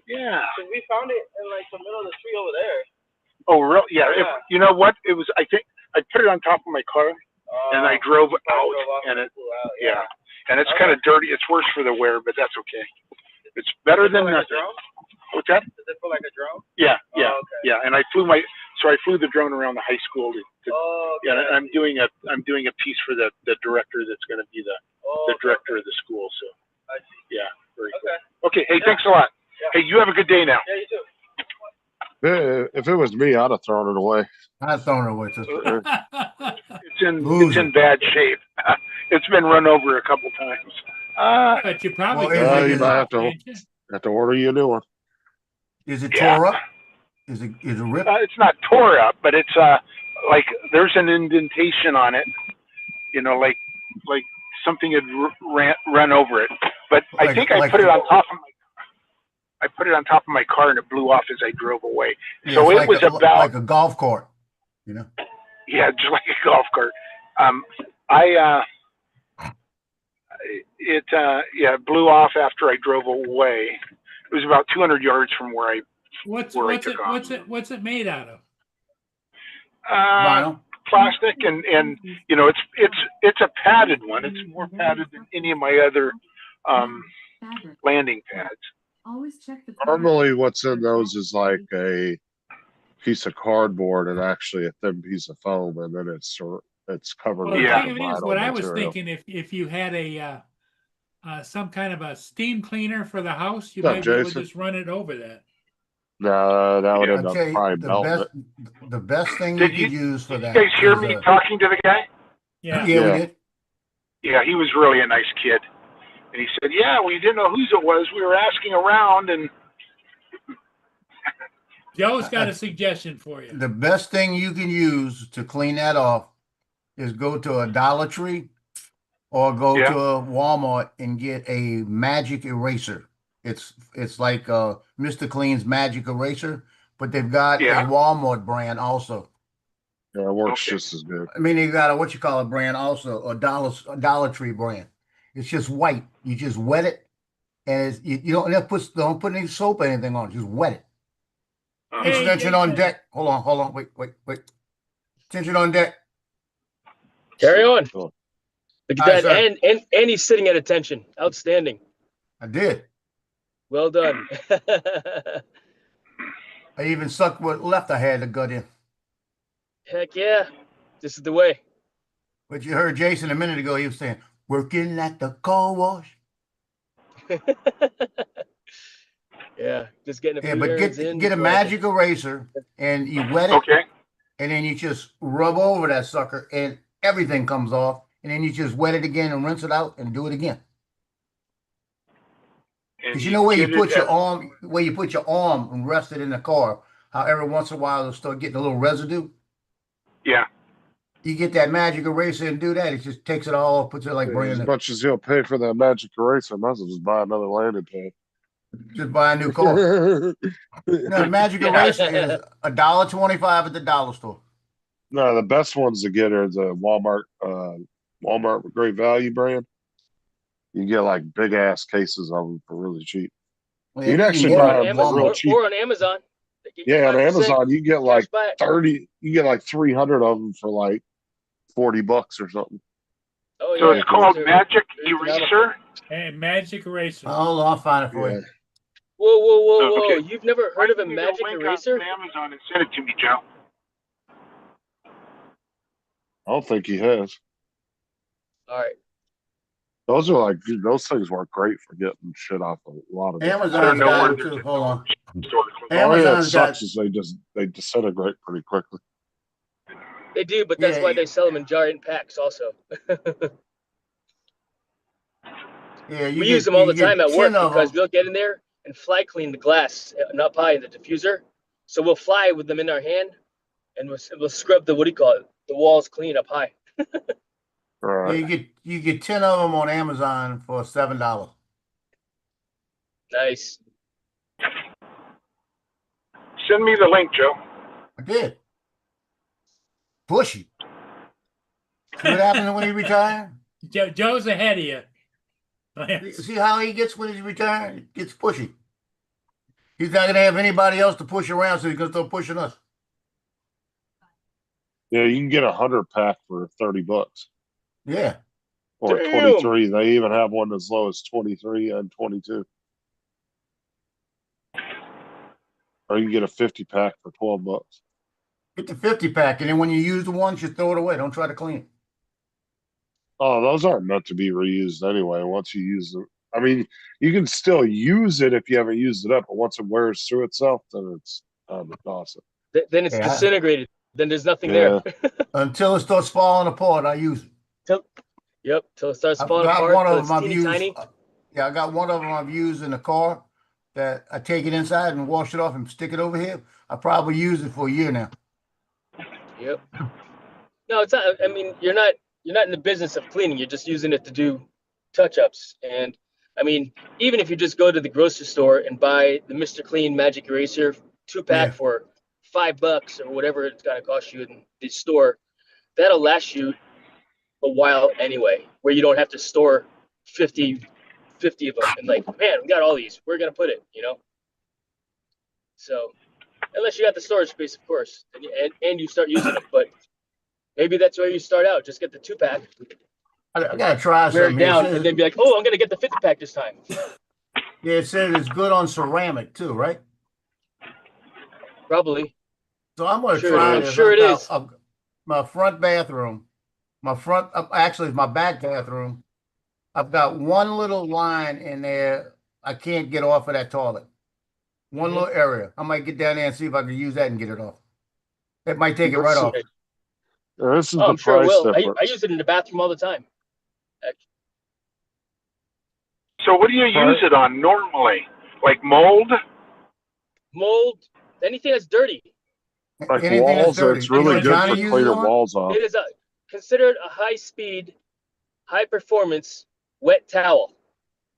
Yeah. So we found it in like the middle of the street over there. Oh, real? Yeah. Yeah. You know what? It was. I think I put it on top of my car, and I drove out, and it. Yeah. And it's kind of dirty. It's worse for the wear, but that's okay. It's better than like a nothing. drone? What's that? Does it feel like a drone? Yeah. Oh, okay. Yeah. And I flew the drone around the high school to Okay. yeah, and I'm doing a piece for the director that's going to be the director of the school. So I see. yeah, very Okay. cool. Okay, hey, thanks a lot. Yeah. Hey, you have a good day now. Yeah, you too. If it was me, I'd have thrown it away. I've thrown it away. Sister. It's in bad shape. It's been run over a couple times. But you probably Well, can is wipe it- you it might off, have to can't you? have to order you a new one. Is it Yeah. tore up? Is it ripped? It's not tore up, but it's like there's an indentation on it. You know, like something had run over it. But I Like- think I like- put it on top of my. I put it on top of my car and it blew off as I drove away. Yeah, So it's it was about like a golf court, you know. yeah, just like a golf cart. It blew off after I drove away. It was about 200 yards from where I What's took off. what's it made out of? Vinyl. Plastic and you know it's a padded one. It's more padded than any of my other landing pads. Always check the Normally, what's in those is like a piece of cardboard and actually a thin piece of foam, and then it's covered Well, with the Yeah. like thing a of it is, vinyl what I was material. thinking, if you had a some kind of a steam cleaner for the house, you What's up, might be able to Jason? just run it over that. No, that would Yeah. end I'll up tell you, probably the melting best, it. the best thing you Did you- could use for Did you that. guys hear is, me talking to the guy? Yeah. Yeah, we Yeah. did. Yeah, he was really a nice kid. And he said, yeah, we didn't know whose it was. We were asking around and Joe's got a suggestion for you. The best thing you can use to clean that off is go to a Dollar Tree or go Yeah. to a Walmart and get a magic eraser. It's like Mr. Clean's magic eraser, but they've got Yeah. a Walmart brand also. Yeah, it works Okay. just as good. I mean, they got a what you call a brand also, a Dollar Tree brand. It's just white. You just wet it, and you don't put any soap or anything on it. Just wet it. Hey, Extension on Jason. deck. Hold on. Wait. Extension on deck. Carry on. Cool. Look All right, at that. sir. And he's sitting at attention. Outstanding. I did. Well done. I even sucked what left I had to gut in. Heck yeah. This is the way. But you heard Jason a minute ago. He was saying, "Working at the car wash." Yeah. Just getting a Yeah, few but errands in. get a magic eraser and you wet it, okay. and then you just rub over that sucker, and everything comes off. And then you just wet it again and rinse it out and do it again. And Because you know where you get it put your at- arm and rest it in the car, how every once in a while it'll start getting a little residue. Yeah. You get that magic eraser and do that, it just takes it all off, puts it like brand As new. much as he'll pay for that magic eraser, I might as well just buy another landing pad. Just buy a new car. No, the magic Yeah. eraser is $1.25 at the dollar store. No, the best ones to get are the Walmart Great Value brand. You can get like big ass cases of them for really cheap. Well, You can actually get Or buy on, them them for Amazon, real cheap. or on Amazon. They get you Yeah, on 5%. Amazon you get like Cash back. 30. You get like 300 of them for like $40 or something. Oh, So yeah. it's called Those are- Magic those are phenomenal. Eraser. And magic eraser. Hold on, I'll find it for Yeah. you. Whoa. Okay. You've never heard of a magic Link eraser? on Amazon and send it to me, Joe. I don't think he has. All right. Those are like those things work great for getting shit off a lot of different I don't Amazon's know got where them there's too. a Hold on. store close. Oh yeah, it Amazon's got sucks is they disintegrate pretty quickly. They do, but that's Yeah, why they sell them in giant packs also. yeah. We use them all the You time get at work 10 of because them. we'll get in there and fly clean the glass up high in the diffuser. So we'll fly with them in our hand and we'll scrub the, what do you call it? The walls clean up high. Yeah, Right. you get 10 of them on Amazon for $7. Nice. Send me the link, Joe. I did. Bushy. See what happened when he retired? Joe's ahead of you. Lance. See how he gets when he's retired? He gets pushy. He's not gonna have anybody else to push around, so he's gonna start pushing us. Yeah, you can get 100-pack for $30 Yeah. or Damn. 23. They even have one as low as 23 and 22. Or you can get a 50-pack for $12. Get the 50-pack, and then when you use the ones, you throw it away. Don't try to clean it. Oh, those aren't meant to be reused anyway. Once you use them, I mean, you can still use it if you haven't used it up, but once it wears through itself, then it's time to toss it. Then it's Yeah. disintegrated. Then there's nothing Yeah. there. Until it starts falling apart, I use it. Till it starts I've falling got apart. one Till of it's them I've teeny used. tiny. Yeah, I got one of them I've used in the car that I take it inside and wash it off and stick it over here. I probably used it for a year now. Yep. No, it's not. I mean, you're not in the business of cleaning. You're just using it to do touch-ups. And I mean, even if you just go to the grocery store and buy the Mr. Clean Magic Eraser 2-pack Yeah. for $5 or whatever it's gonna cost you in the store, that'll last you a while anyway. Where you don't have to store 50 of them and like, man, we got all these. Where are we gonna put it? So unless you got the storage space, of course, and you start using them, but. Maybe that's where you start out. Just get the 2-pack, I gotta try wear it something here. down, and then be like, "Oh, I'm gonna get the 50-pack this time." Yeah, it said it's good on ceramic too, right? Probably. So I'm gonna Sure, try I'm this. sure it is. My front bathroom, actually it's my back bathroom. I've got one little line in there I can't get off of that toilet. One Mhm. little area. I might get down there and see if I can use that and get it off. It might take it Let's right see. off. This is Oh, the I'm sure it price will. I difference. use it in the bathroom all the time. So what do you use it on normally? Like mold? Mold, anything that's dirty. Like Anything that's walls, dirty. it's You know really what good Johnny for uses it cleaning on? walls off. It is considered a high-speed, high-performance wet towel.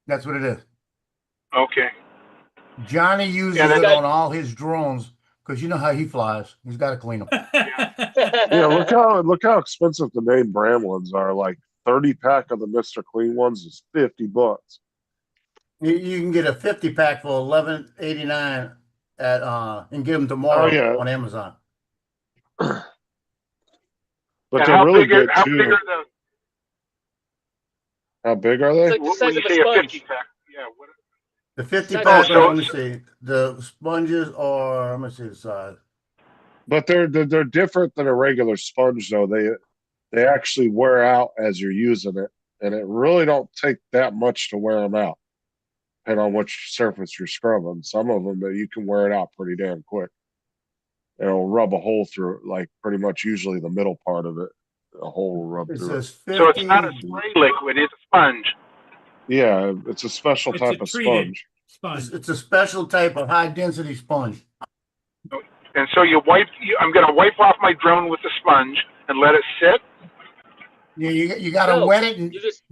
That's what it is. Okay. Johnny uses And it got- on all his drones because you know how he flies. He's got to clean them. Yeah, look how expensive the name brand ones are. Like 30-pack of the Mr. Clean ones is $50. You can get a 50-pack for $11.89 at and get them tomorrow yeah. on Amazon. But and they're really good how too. big are the? How big are they? It's like the When size you of a say a sponge. 50-pack, yeah. What? The 50 Size pack, of a let me sponge. see. The sponges are, let me see the size. But they're different than a regular sponge though. They actually wear out as you're using it, and it really don't take that much to wear them out, depending on which surface you're scrubbing. Some of them that you can wear it out pretty damn quick. It'll rub a hole through it, like pretty much usually the middle part of it. A hole will rub It through it. says 50. So it's not a spray liquid; it's a sponge. Yeah, it's a special It's type a of treated sponge. sponge. It's a special type of high density sponge. And so I'm going to wipe off my drone with the sponge and let it sit. Yeah, you got to No, wet it and you just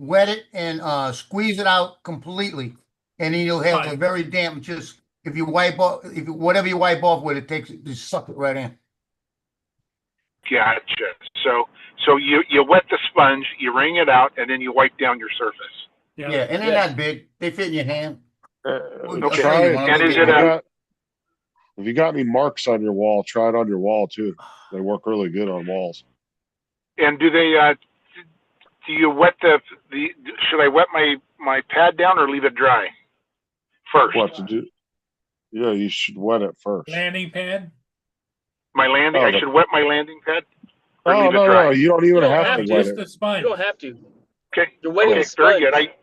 squeeze it out completely, and then you'll have Right. a very damp. Just if you wipe off, whatever you wipe off with, it takes just suck it right in. Gotcha. So you wet the sponge, you wring it out, and then you wipe down your surface. Yeah. Yeah, and they're not big. They fit in your hand. Okay. Try it. When I And go is get it mine. If you got any marks on your wall, try it on your wall too. They work really good on walls. And do they? Do you wet the? Should I wet my pad down or leave it dry first? What to do? Yeah, you should wet it first. Landing pad. My landing. Oh, I should wet my landing pad. or Oh, leave it no, dry? you don't You even don't have have to to. wet Just it. the sponge. You don't have to. Okay. You're wetting Okay. the sponge. Very good.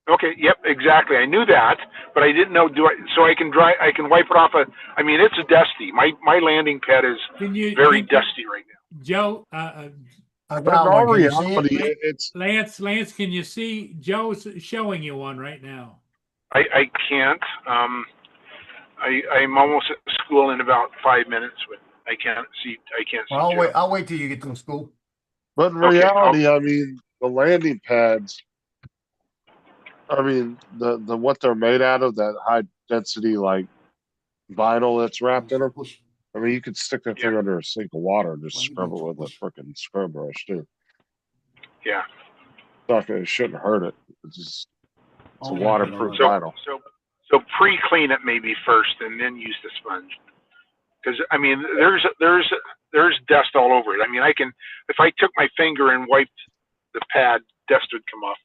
Okay. Yep. Exactly. I knew that, but I didn't know. So I can I can wipe it off. I mean, it's dusty. My landing pad is very dusty right now. Joe, I But in got all one. Can you see reality, it? it's Lance, can you see? Joe's showing you one right now. I can't. I'm almost at school in about 5 minutes, but I can't see. Well, Joe. I'll wait till you get to school. but in Okay, reality, I mean, the landing pads. I mean, the what they're made out of, that high density like vinyl that's wrapped in them. I mean, you could stick that thing under a sink of water and just scrub it with a freaking scrub brush too. Yeah. It shouldn't hurt it. It's a Oh, waterproof So vinyl. so pre-clean it maybe first, and then use the sponge. Because I mean, there's dust all over it. I mean, if I took my finger and wiped the pad, dust would come off.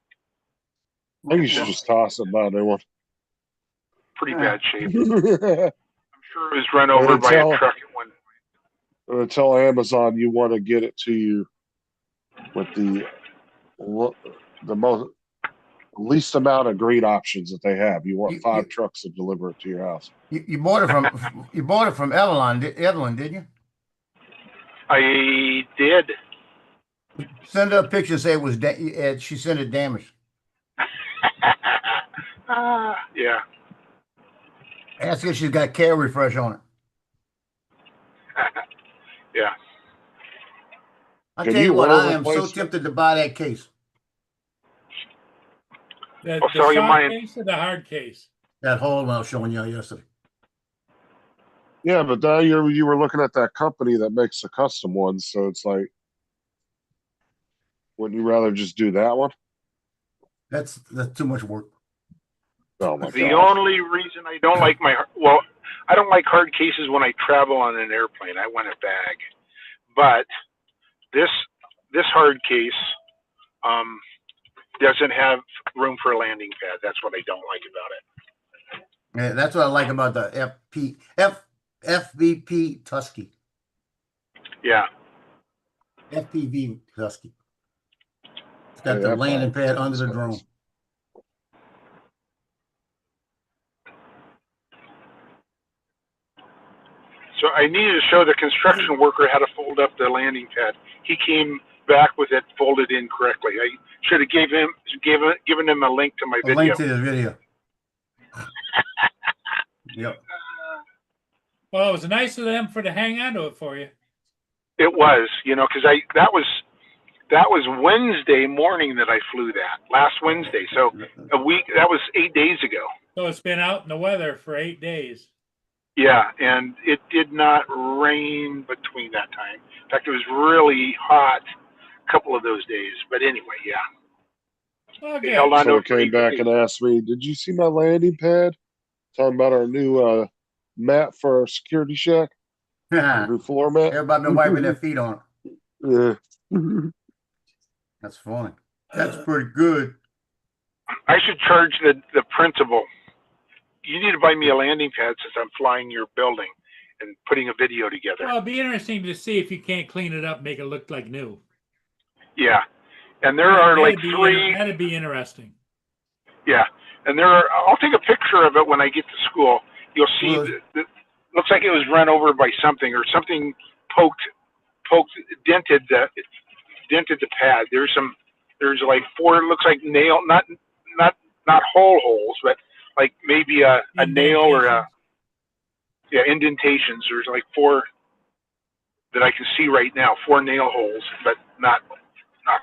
I think you should just toss it by anyone. Pretty bad shape. I'm sure it was run over by a truck at one point. Tell Amazon you want to get it to you with the most least amount of green options that they have. You want 5 trucks to deliver it to your house. You bought it from Evelyn, didn't you? I did. Send her a picture and say it was she sent it damaged. Yeah. Ask her if she's got care refresh on it. Yeah. I'll Can tell you you what, order I am so replacement? tempted to buy that case. The sell you soft mine. case or the hard case? That hole I was showing you yesterday. Yeah, but now you were looking at that company that makes the custom ones, so it's like, wouldn't you rather just do that one? That's too much work. Oh my The god! only reason I don't like I don't like hard cases when I travel on an airplane. I want a bag. But this hard case doesn't have room for a landing pad. That's what I don't like about it. Yeah, that's what I like about the FVP Tusky. Yeah. FPV Tusky. It's got Hey, the that landing probably pad under the sounds drone. nice. So I needed to show the construction worker how to fold up the landing pad. He came back with it folded in correctly. I should have given him a link to my A video. link to the video. Yep. Well, it was nice of them to hang on to it for you. It was, because that was Wednesday morning that I flew that, last Wednesday. So that was 8 days ago. So it's been out in the weather for 8 days. Yeah, and it did not rain between that time. In fact, it was really hot a couple of those days. But anyway, yeah. Okay. Held on to So it it for came 8 back days. and asked me, "Did you see my landing pad? Talking about our new mat for our security shack, our new floor mat." Everybody been wiping their feet on it. Yeah. That's funny. That's pretty good. I should charge the principal. You need to buy me a landing pad since I'm flying your building and putting a video together. Well, it'd be interesting to see if you can't clean it up, make it look like new. Yeah, and there are like That'd be 3. That'd be interesting. Yeah, and I'll take a picture of it when I get to school. You'll see. Looks like it was run over by something, or something dented the pad. There's like 4. Looks like nail, not hole holes, but like maybe a nail or indentations. There's like 4 that I can see right now. 4 nail holes, but not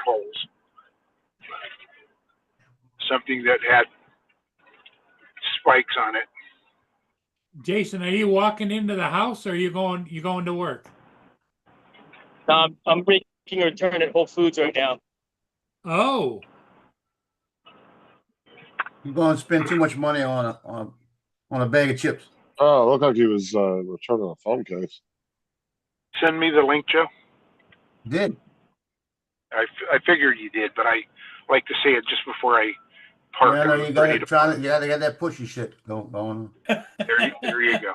holes. Something that had spikes on it. Jason, are you walking into the house or are you going to work? I'm making a return at Whole Foods right now. Oh. You're going to spend too much money on a bag of chips. Oh, it looked like he was returning a phone case. Send me the link, Joe. Did. I figured you did, but I like to say it just before I park. Yeah, no, you got that pushy shit going on. There you go.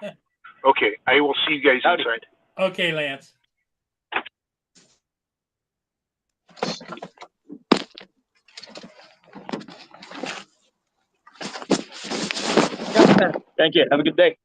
Okay, I will see you guys inside. Okay, Lance. Thank you. Have a good day.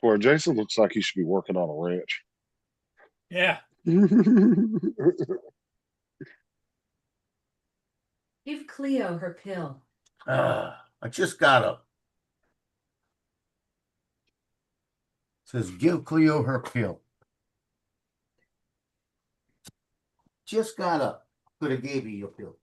Where Jason looks like he should be working on a ranch. Yeah. Give Cleo her pill. I just got up. Says give Cleo her pill. Just got up. Could have gave you your pill.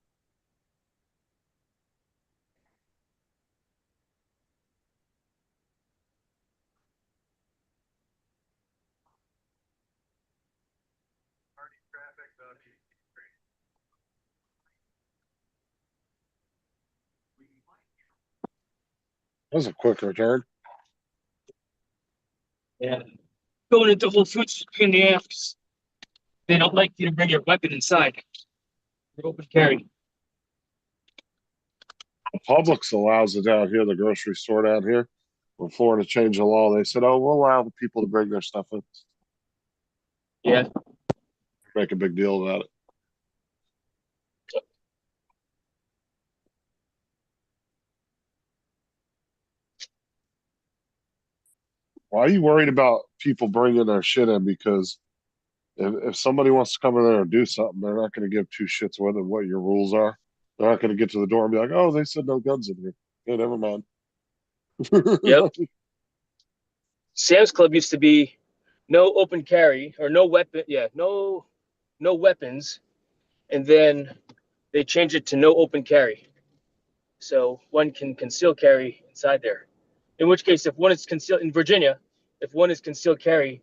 That was a quick return. Yeah. Going into Whole Foods in the ass. They don't like you to bring your weapon inside. For open carry. Publix allows it down here, the grocery store down here. When Florida changed the law, they said, "Oh, we'll allow the people to bring their stuff in." Yeah. Make a big deal about it. Why are you worried about people bringing their shit in? Because if somebody wants to come in there and do something, they're not going to give two shits whether what your rules are. They're not going to get to the door and be like, "Oh, they said no guns in here." Okay, never mind. Yep. Sam's Club used to be no open carry or no weapon. Yeah, no weapons, and then they changed it to no open carry, so one can conceal carry inside there. In which case, if one is concealed in Virginia, if one is concealed carry,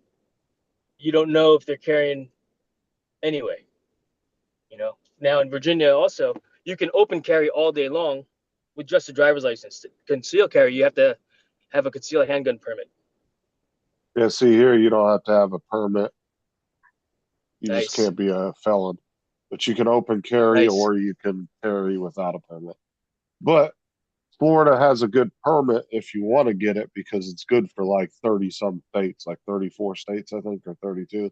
you don't know if they're carrying anyway. You know. Now in Virginia, also you can open carry all day long with just a driver's license. Conceal carry, you have to have a concealed handgun permit. Yeah, see here, you don't have to have a permit. You Nice. just can't be a felon. But you can open carry Nice. or you can carry without a permit. But Florida has a good permit if you want to get it because it's good for like 30 some states, like 34 states, I think, or 32.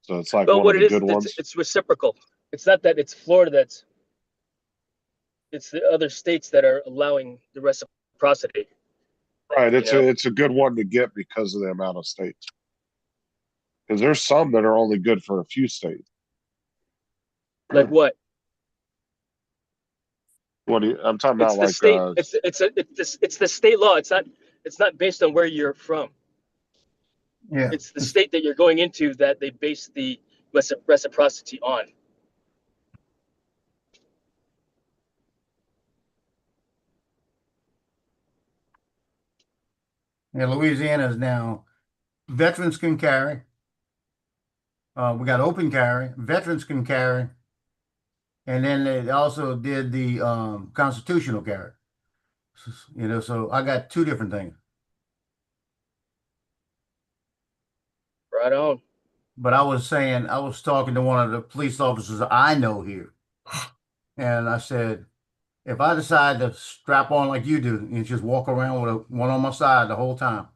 So it's like But one what of it the is, good ones. it's reciprocal. It's not that it's Florida it's the other states that are allowing the reciprocity. Right. You know? It's a good one to get because of the amount of states. Because there's some that are only good for a few states. Like what? What do you, I'm talking It's about the like state. It's the state law. It's not based on where you're from. Yeah. It's the state that you're going into that they base the reciprocity on. Yeah, Louisiana is now veterans can carry. We got open carry. Veterans can carry, and then they also did the constitutional carry. You know, so I got two different things. Right on. But I was talking to one of the police officers I know here, and I said, if I decide to strap on like you do and just walk around with one on my side the whole time,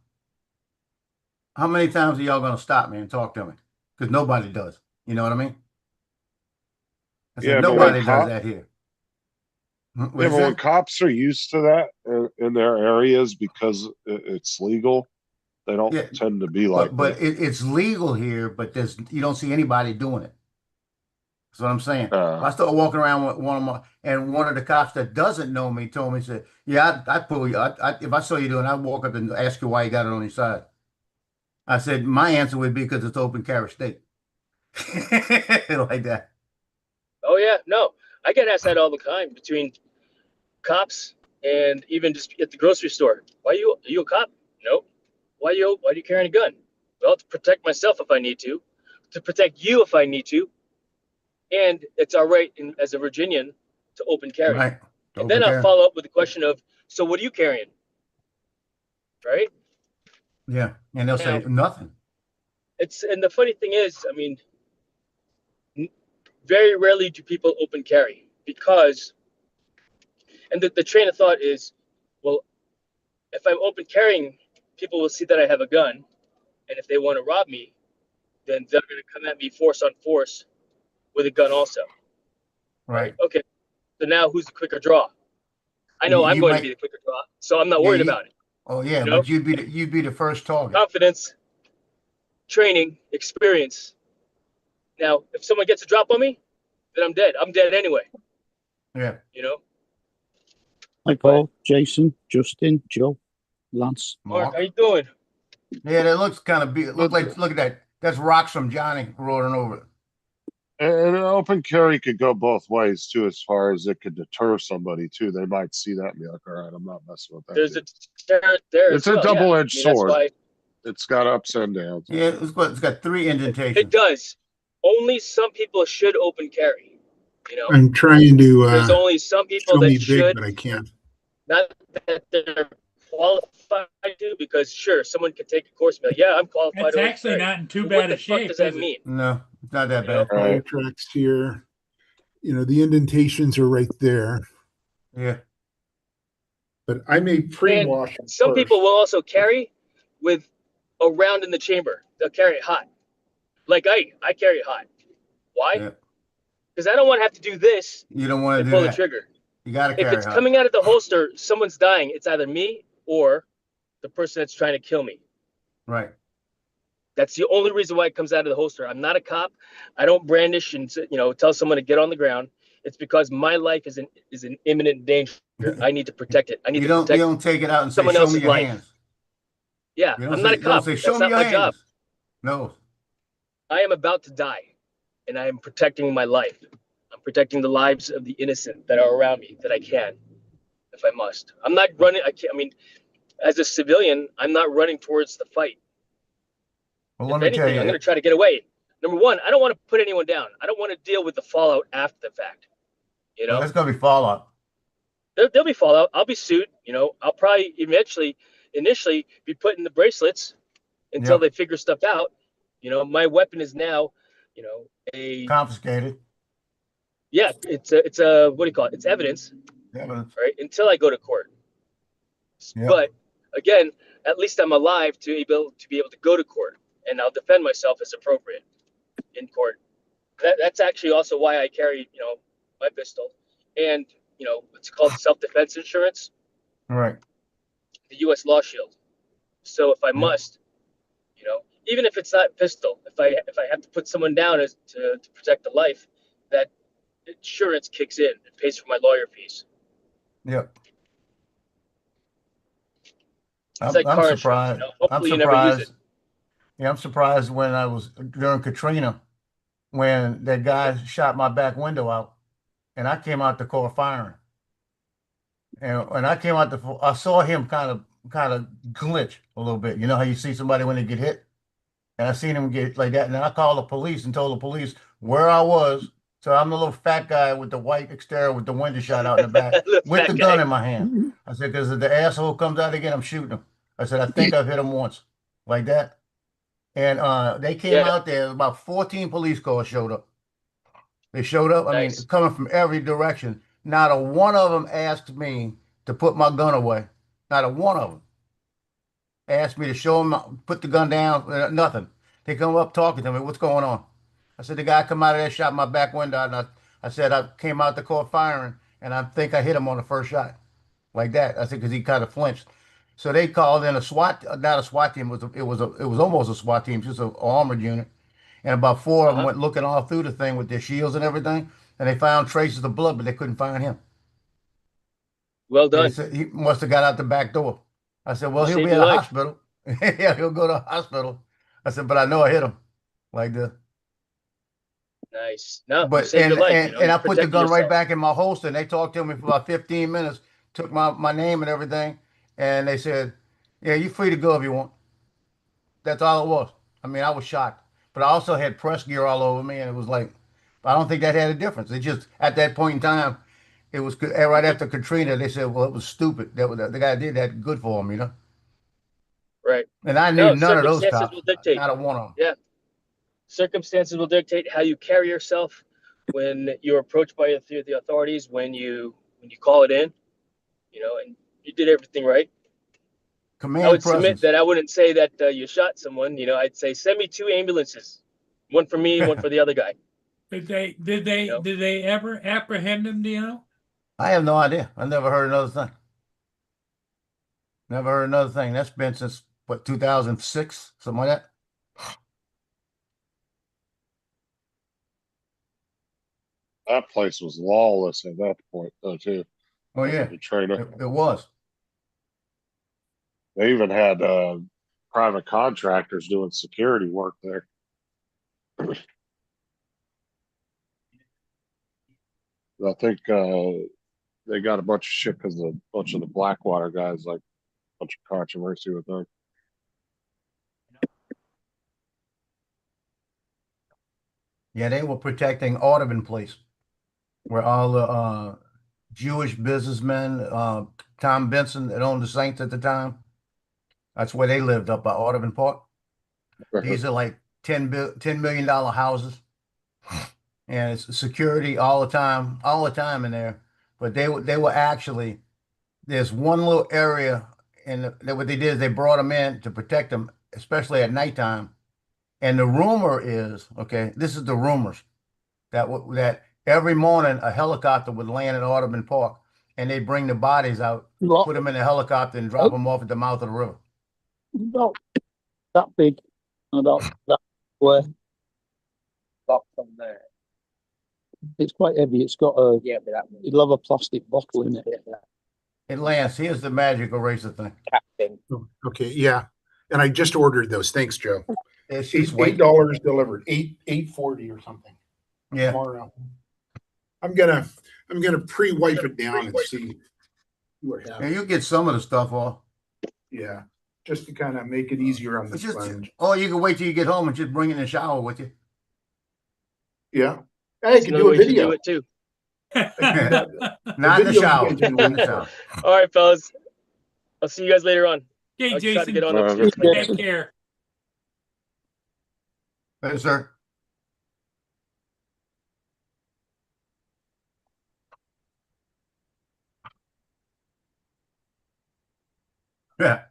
how many times are y'all gonna stop me and talk to me? Because nobody does. You know what I mean? I said, yeah, but when nobody does that here. What yeah, is but when that? cops are used to that in their areas because it's legal, they don't Yeah, tend to be like that. it's legal here, but you don't see anybody doing it. That's what I'm saying. If I start walking around with one of the cops that doesn't know me told me, said, "Yeah, I'd pull you. If I saw you doing, I'd walk up and ask you why you got it on your side." I said, my answer would be because it's open carry state, like that. Oh yeah, no, I get asked that all the time between cops and even just at the grocery store. Are you a cop? Nope. Why you carrying a gun? Well, to protect myself if I need to protect you if I need to, and it's all right as a Virginian to open carry. Right. And Open then I'll carry. follow up with the question of, so what are you carrying? Right? Yeah, and they'll Now, say nothing. and the funny thing is, I mean, very rarely do people open carry because, and the train of thought is, well, if I'm open carrying, people will see that I have a gun, and if they want to rob me, then they're going to come at me force on force with a gun also. Right. Okay. So now who's the quicker draw? I know I'm You going to might. be the quicker draw, so I'm not Yeah, worried about it. Oh yeah, You know, but you'd be the first target. confidence, training, experience. Now, if someone gets a drop on me, then I'm dead. I'm dead anyway. Yeah. You know, Hi, Paul, Jason, Justin, Joe, Lance. Mark, how you doing? Yeah, that looks kind of big. Look But- like, look at that. That's rocks from Johnny rolling over it. And an open carry could go both ways too, as far as it could deter somebody too. They might see that and be like, all right, I'm not messing with that. There's dude." a deterrent there It's as a well. double-edged Yeah. I mean, sword. that's why It's got ups and downs. Yeah, it's got 3 indentations. it does. Only some people should open carry. You know, I'm trying to there's only some people show me that big, should. but I can't. Not that they're qualified to, because sure, someone could take a course and be like, yeah, I'm qualified That's to open actually carry. not in too But bad what the a fuck shape, does that is it? mean? No, it's not that You know? bad. Right. Fire tracks here. You know, the indentations are right there, Yeah. but I may pre-wash them Some first. people will also carry with a round in the chamber. They'll carry it hot. Like I carry it hot. Why? Yeah. Because I don't want to have to do this You don't want to and do pull the that. trigger. You got to If carry it's hot. coming out of the holster, someone's dying. It's either me or the person that's trying to kill me. Right. That's the only reason why it comes out of the holster. I'm not a cop. I don't brandish and tell someone to get on the ground. It's because my life is in imminent danger. I need to protect it. I need You to don't protect take it out and say, someone "Show me else's your life." hands." Yeah, You don't I'm say, not a you don't cop. say, "Show That's me not your my hands." job. No. I am about to die, and I am protecting my life. I'm protecting the lives of the innocent that are around me that I can, if I must. I'm not running. I can't. I mean, as a civilian, I'm not running towards the fight. Well, If let me tell anything, I'm going you. to try to get away. Number one, I don't want to put anyone down. I don't want to deal with the fallout after the fact. You know, Well, that's gonna be fallout. there'll be fallout. I'll be sued. I'll probably initially be put in the bracelets until Yep. they figure stuff out. My weapon is now, a Confiscated. yeah. It's a what do you call it? It's evidence, Evidence. right? Until I go to court. Yep. But again, at least I'm alive to be able to go to court, and I'll defend myself as appropriate in court. That's actually also why I carry, my pistol, and it's called self-defense insurance, Right. the U.S. Law Shield. So if I must, even if it's not pistol, if I have to put someone down to protect the life, that insurance kicks in and pays for my lawyer fees. Yep. It's like I'm car surprised. insurance. I'm Hopefully you never use it. surprised. Yeah, I'm surprised when I was during Katrina, when that guy shot my back window out, and I came out the car firing. And when I came out I saw him kind of glitch a little bit. You know how you see somebody when they get hit? And I seen him get like that. And then I called the police and told the police where I was. So I'm the little fat guy with the white exterior with the window shot out in the back Little with fat the guy. gun in my hand. I said, because if the asshole comes out again, I'm shooting him. I said, I think I've hit him once like that. And they came Yeah. out there. About 14 police cars showed up. They showed up. I mean, Nice. coming from every direction. Not a one of them asked me to put my gun away. Not a one of them asked me to show them, put the gun down. Nothing. They come up talking to me. What's going on? I said, the guy come out of there, shot my back window. And I said, I came out the car firing, and I think I hit him on the first shot. Like that. I said, because he kind of flinched. So they called in a SWAT, not a SWAT team. It was almost a SWAT team, just an armored unit. And about 4 of them went looking all through the thing with their shields and everything, and they found traces of blood, but they couldn't find him. Well They done. said he must have got out the back door. I said, well, You he'll be saved at your a life. hospital. Yeah, he'll go to a hospital. I said, but I know I hit him like this. Nice. No, you But saved your life. and You I put the protected gun right yourself. back in my holster, and they talked to me for about 15 minutes, took my name and everything, and they said, yeah, you're free to go if you want. That's all it was. I mean, I was shocked. But I also had press gear all over me, and it was like, I don't think that had a difference. It just, at that point in time, it was right after Katrina, they said, well, it was stupid. The guy did that good for him, you know? Right. And I knew No, none of those circumstances cops, will dictate. not a one of them. Yeah. Circumstances will dictate how you carry yourself, when you're approached by the authorities, when you call it in, and you did everything right. I Command would submit presence. that I wouldn't say that you shot someone. I'd say send me 2 ambulances, one for me, one for the other guy. Did they know? did they ever apprehend him? Do you know? I have no idea. I never heard another thing. Never heard another thing. That's been since what, 2006, something like that. That place was lawless at that point, though, too. Oh yeah, The trainer. it was. They even had private contractors doing security work there. I think they got a bunch of shit because a bunch of the Blackwater guys, like, a bunch of controversy with them. Yeah, they were protecting Audubon Place, where all the Jewish businessmen, Tom Benson that owned the Saints at the time, that's where they lived, up by Audubon Park. These are like $10 million houses, and it's security all the time in there. But they were actually, there's one little area, and what they did is they brought them in to protect them, especially at nighttime. And the rumor is, okay, this is the rumors, that every morning a helicopter would land at Audubon Park, and they'd bring the bodies out, Not, put them in the helicopter, and drop them off at the mouth of the river. not that big. Not that where. That from there. It's quite heavy. It's got a it'll have a plastic bottle in it. Hey, Lance, here's the magic eraser thing. Okay, yeah. And I just ordered those. Thanks, Joe. It's just $8 delivered. $8.40 or something. Yeah. Tomorrow. I'm gonna pre-wipe it down and see what Yeah, happens. you get some of the stuff off. Yeah. Just to kind of make it easier on the It's just, sponge. or you can wait till you get home and just bring it in the shower with you. Yeah. I That's could another do a way to video. do it too. Not in the video shower. you guys Not in the wait shower. All right, fellas. I'll see you guys later on. Okay, I'll try to Jason. get on upstairs tonight. Take care. Yes, sir. Yeah.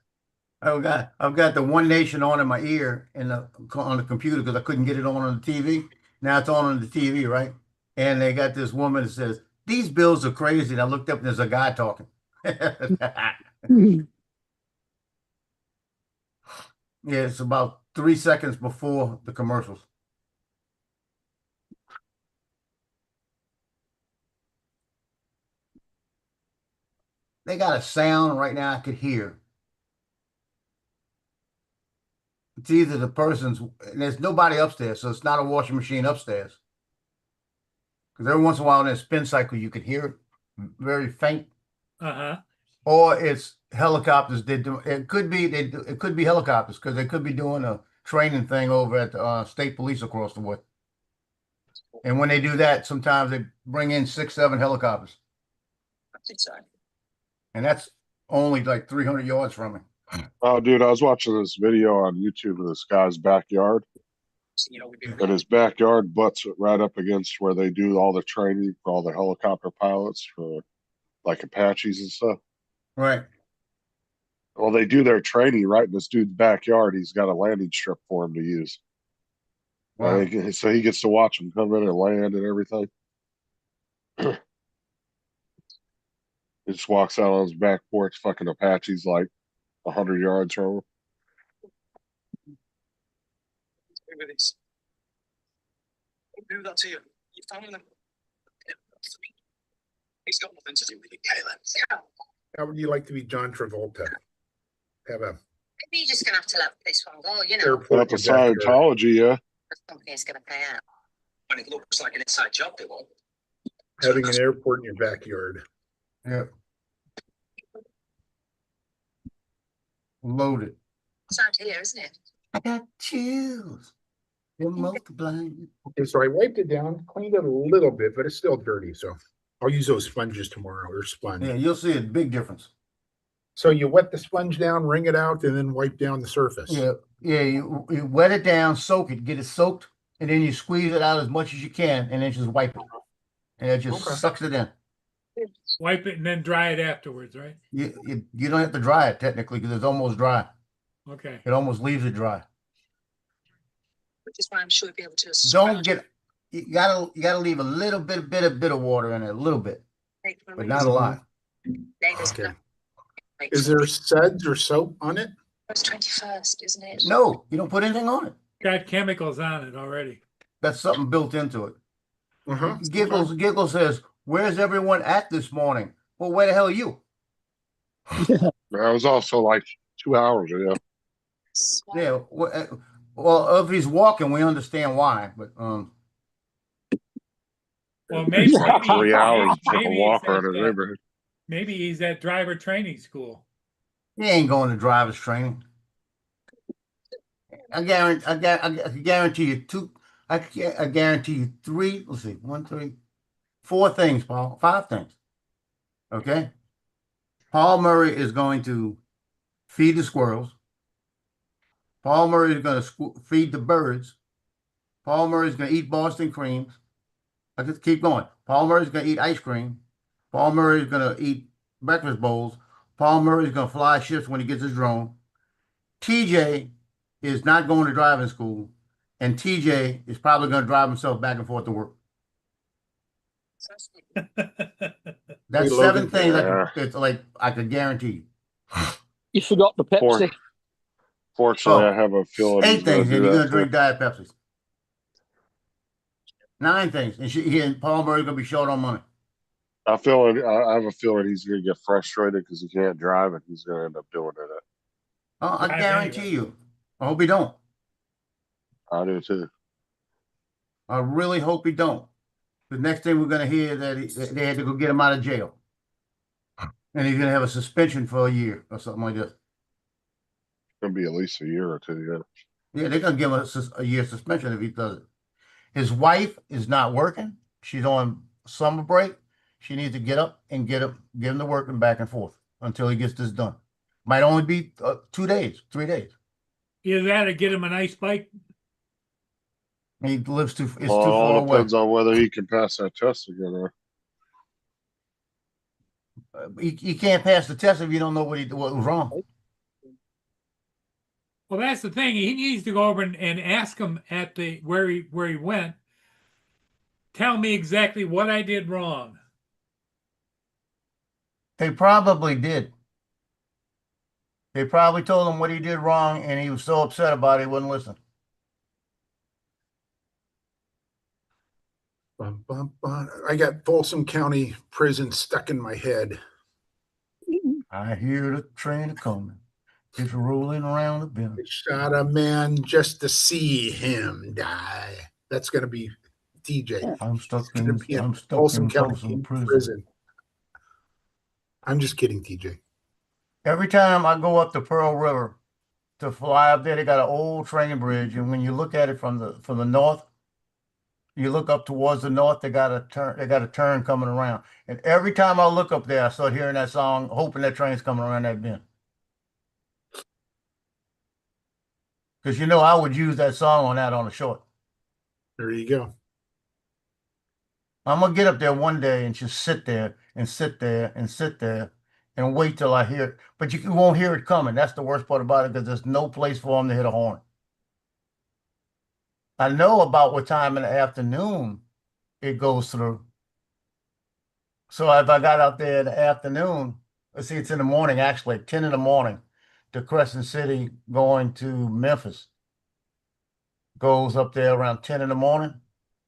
I've got the One Nation on in my ear on the computer because I couldn't get it on the TV. Now it's on the TV, right? And they got this woman that says, "These bills are crazy." And I looked up and there's a guy talking. Yeah, it's about 3 seconds before the commercials. They got a sound right now I could hear. It's either the person's, and there's nobody upstairs, so it's not a washing machine upstairs. Because every once in a while in a spin cycle, you could hear it very faint. Or it's helicopters. It could be helicopters because they could be doing a training thing over at the state police across the way. And when they do that, sometimes they bring in 6, 7 helicopters. And that's only like 300 yards from me. Oh, dude, I was watching this video on YouTube of this guy's backyard. And his backyard butts right up against where they do all the training for all the helicopter pilots for like Apaches and stuff. Right. Well, they do their training right in this dude's backyard. He's got a landing strip for him to use. Wow. So he gets to watch them come in and land and everything. He just walks out on his back porch, fucking Apaches like 100 yards from him. Do that to you. You found them. He's got nothing to do with it, Caleb. How would you like to be John Travolta? Have a Maybe you're just gonna have to let this one go, you know. Not airport. the Scientology, yeah. The company's gonna pay out. When it looks like an inside job, they won't. Having an airport in your backyard. Yeah. Loaded. It's out here, isn't it? I got chills. They're multiplying. Okay, so I wiped it down, cleaned it a little bit, but it's still dirty. So I'll use those sponges tomorrow, or sponge. Yeah, you'll see a big difference. So you wet the sponge down, wring it out, and then wipe down the surface. Yeah, yeah. You wet it down, soak it, get it soaked, and then you squeeze it out as much as you can, and then just wipe it, and it just Okay. sucks it in. Wipe it and then dry it afterwards, right? You don't have to dry it technically because it's almost dry. Okay. It almost leaves it dry. Which is why I'm sure you'll be able to. Don't get you gotta leave a little bit of water in it, a little bit, but not a lot. Okay. Is there suds or soap on it? It's 21st, isn't it? No, you don't put anything on it. Got chemicals on it already. That's something built into it. Uh-huh. Giggles says, "Where's everyone at this morning?" Well, where the hell are you? That was also like 2 hours ago. Yeah. Well, if he's walking, we understand why, but Well, It's maybe like 3 hours to take a maybe walk he's around at, the neighborhood. maybe he's at driver training school. he ain't going to driver's training. I guarantee you two. I guarantee you three. Let's see, 1, 3, 4 things, Paul. 5 things. Okay. Paul Murray is going to feed the squirrels. Paul Murray is going to feed the birds. Paul Murray is going to eat Boston creams. I just keep going. Paul Murray is going to eat ice cream. Paul Murray is going to eat breakfast bowls. Paul Murray is going to fly shifts when he gets his drone. TJ is not going to driving school, and TJ is probably going to drive himself back and forth to work. That's 7 things I could guarantee you. You forgot the Pepsi. Fortunately, I have a feeling 8 he's going things, to and do you're that going to too. drink Diet Pepsis. 9 things, and he and Paul Murray's going to be short on money. I have a feeling he's going to get frustrated because he can't drive, and he's going to end up doing it. I guarantee you. I hope he don't. I do too. I really hope he don't. The next thing we're going to hear that they had to go get him out of jail, and he's going to have a suspension for a year or something like that. It's going to be at least a year or 2. Yeah. Yeah, they're going to give him a year suspension if he does it. His wife is not working. She's on summer break. She needs to get up and get him to work and back and forth until he gets this done. Might only be 2 days, 3 days. Either that or get him an ice bike. He lives too. It's too Well, it far all away. depends on whether he can pass that test again. You can't pass the test if you don't know what was wrong. Well, that's the thing. He needs to go over and ask him at where he went. Tell me exactly what I did wrong. They probably did. They probably told him what he did wrong, and he was so upset about it, he wouldn't listen. I got Folsom County Prison stuck in my head. I hear the train coming. It's rolling around the bend. I shot a man just to see him die. That's going to be TJ. I'm stuck It's in gonna be Folsom County prison. I'm just kidding, TJ. Every time I go up the Pearl River to fly up there, they got an old train bridge, and when you look at it from the north, you look up towards the north, they got a turn coming around. And every time I look up there, I start hearing that song, hoping that train's coming around that bend. Because I would use that song on a short. There you go. I'm gonna get up there one day and just sit there and sit there and sit there and wait till I hear it. But you won't hear it coming. That's the worst part about it, because there's no place for them to hit a horn. I know about what time in the afternoon it goes through. So if I got out there in the afternoon, let's see, it's in the morning, actually, 10 in the morning, to Crescent City going to Memphis. Goes up there around 10 in the morning.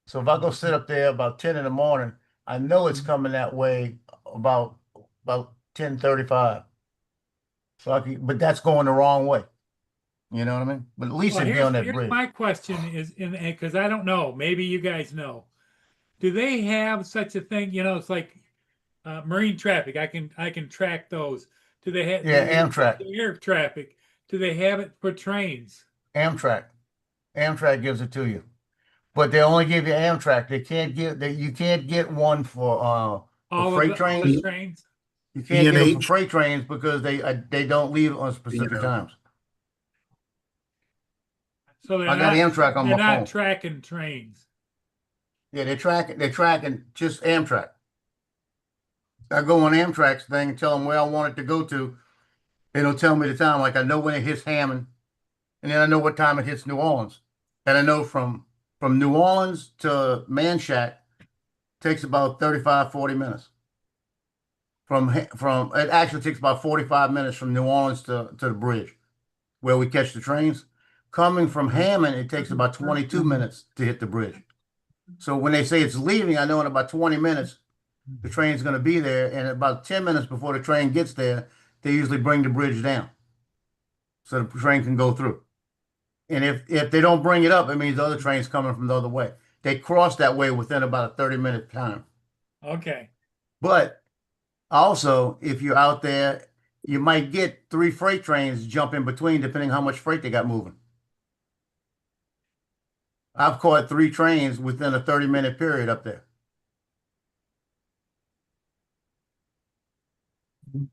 So if I go sit up there about 10 in the morning, I know it's coming that way about 10:35. So but that's going the wrong way. You know what I mean? But at least it'd be on that bridge. My question is, because I don't know, maybe you guys know. Do they have such a thing? It's like marine traffic. I can track those. Do they have? Yeah, Amtrak. Air traffic. Do they have it for trains? Amtrak gives it to you, but they only give you Amtrak. They can't give that. You can't get one for freight trains. All the trains. You can't get them for freight trains because they don't leave on specific times. So they're I got not, Amtrak on they're my not phone. tracking trains. Yeah, they're tracking just Amtrak. I go on Amtrak's thing and tell them where I want it to go to. It'll tell me the time. Like I know when it hits Hammond, and then I know what time it hits New Orleans. And I know from New Orleans to Manchac takes about 35, 40 minutes. From it actually takes about 45 minutes from New Orleans to the bridge where we catch the trains. Coming from Hammond, it takes about 22 minutes to hit the bridge. So when they say it's leaving, I know in about 20 minutes the train's going to be there, and about 10 minutes before the train gets there, they usually bring the bridge down so the train can go through. And if they don't bring it up, it means the other train's coming from the other way. They cross that way within about a 30-minute time. Okay. But also, if you're out there, you might get 3 freight trains jump in between, depending how much freight they got moving. I've caught 3 trains within a 30-minute period up there. And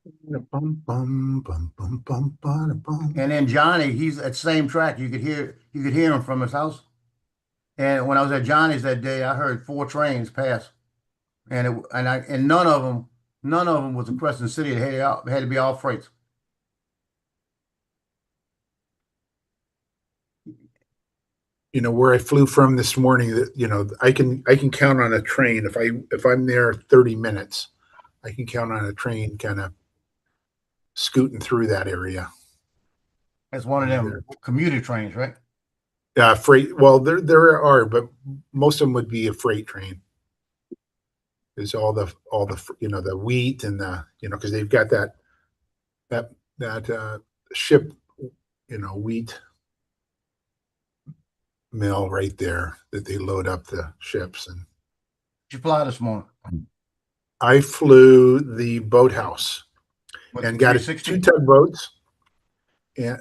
then Johnny, he's at the same track. You could hear him from his house. And when I was at Johnny's that day, I heard 4 trains pass, and none of them was a Crescent City. They had to be all freights. You know, where I flew from this morning, that, you know, I can count on a train if I'm there 30 minutes, I can count on a train kind of scooting through that area. That's one of them commuter trains, right? Freight. Well, there are, but most of them would be a freight train. There's all the you know, the wheat and the, you know, because they've got that ship, you know, wheat mill right there that they load up the ships. And Did you fly this morning? I flew the boathouse and got 2 tugboats and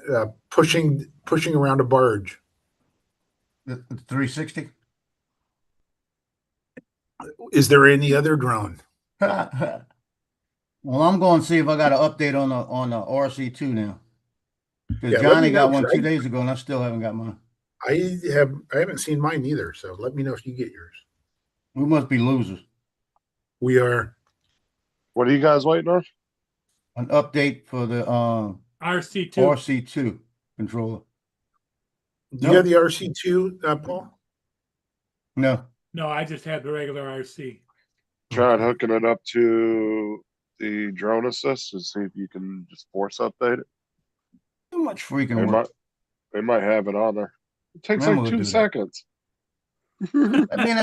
pushing around a barge. The 360. Is there any other drone? Well, I'm going to see if I got an update on the RC2 now. Because Yeah, Johnny got one 2 days ago, and I still haven't got mine. I haven't seen mine either. So let me know if you get yours. We must be losers. We are. What are you guys waiting on? An update for the RC2 controller. Do you have the RC2, Paul? No. No, I just had the regular RC. Try hooking it up to the drone assist and see if you can just force update it. Too much freaking work. They might have it on there. It takes like 2 seconds. I mean,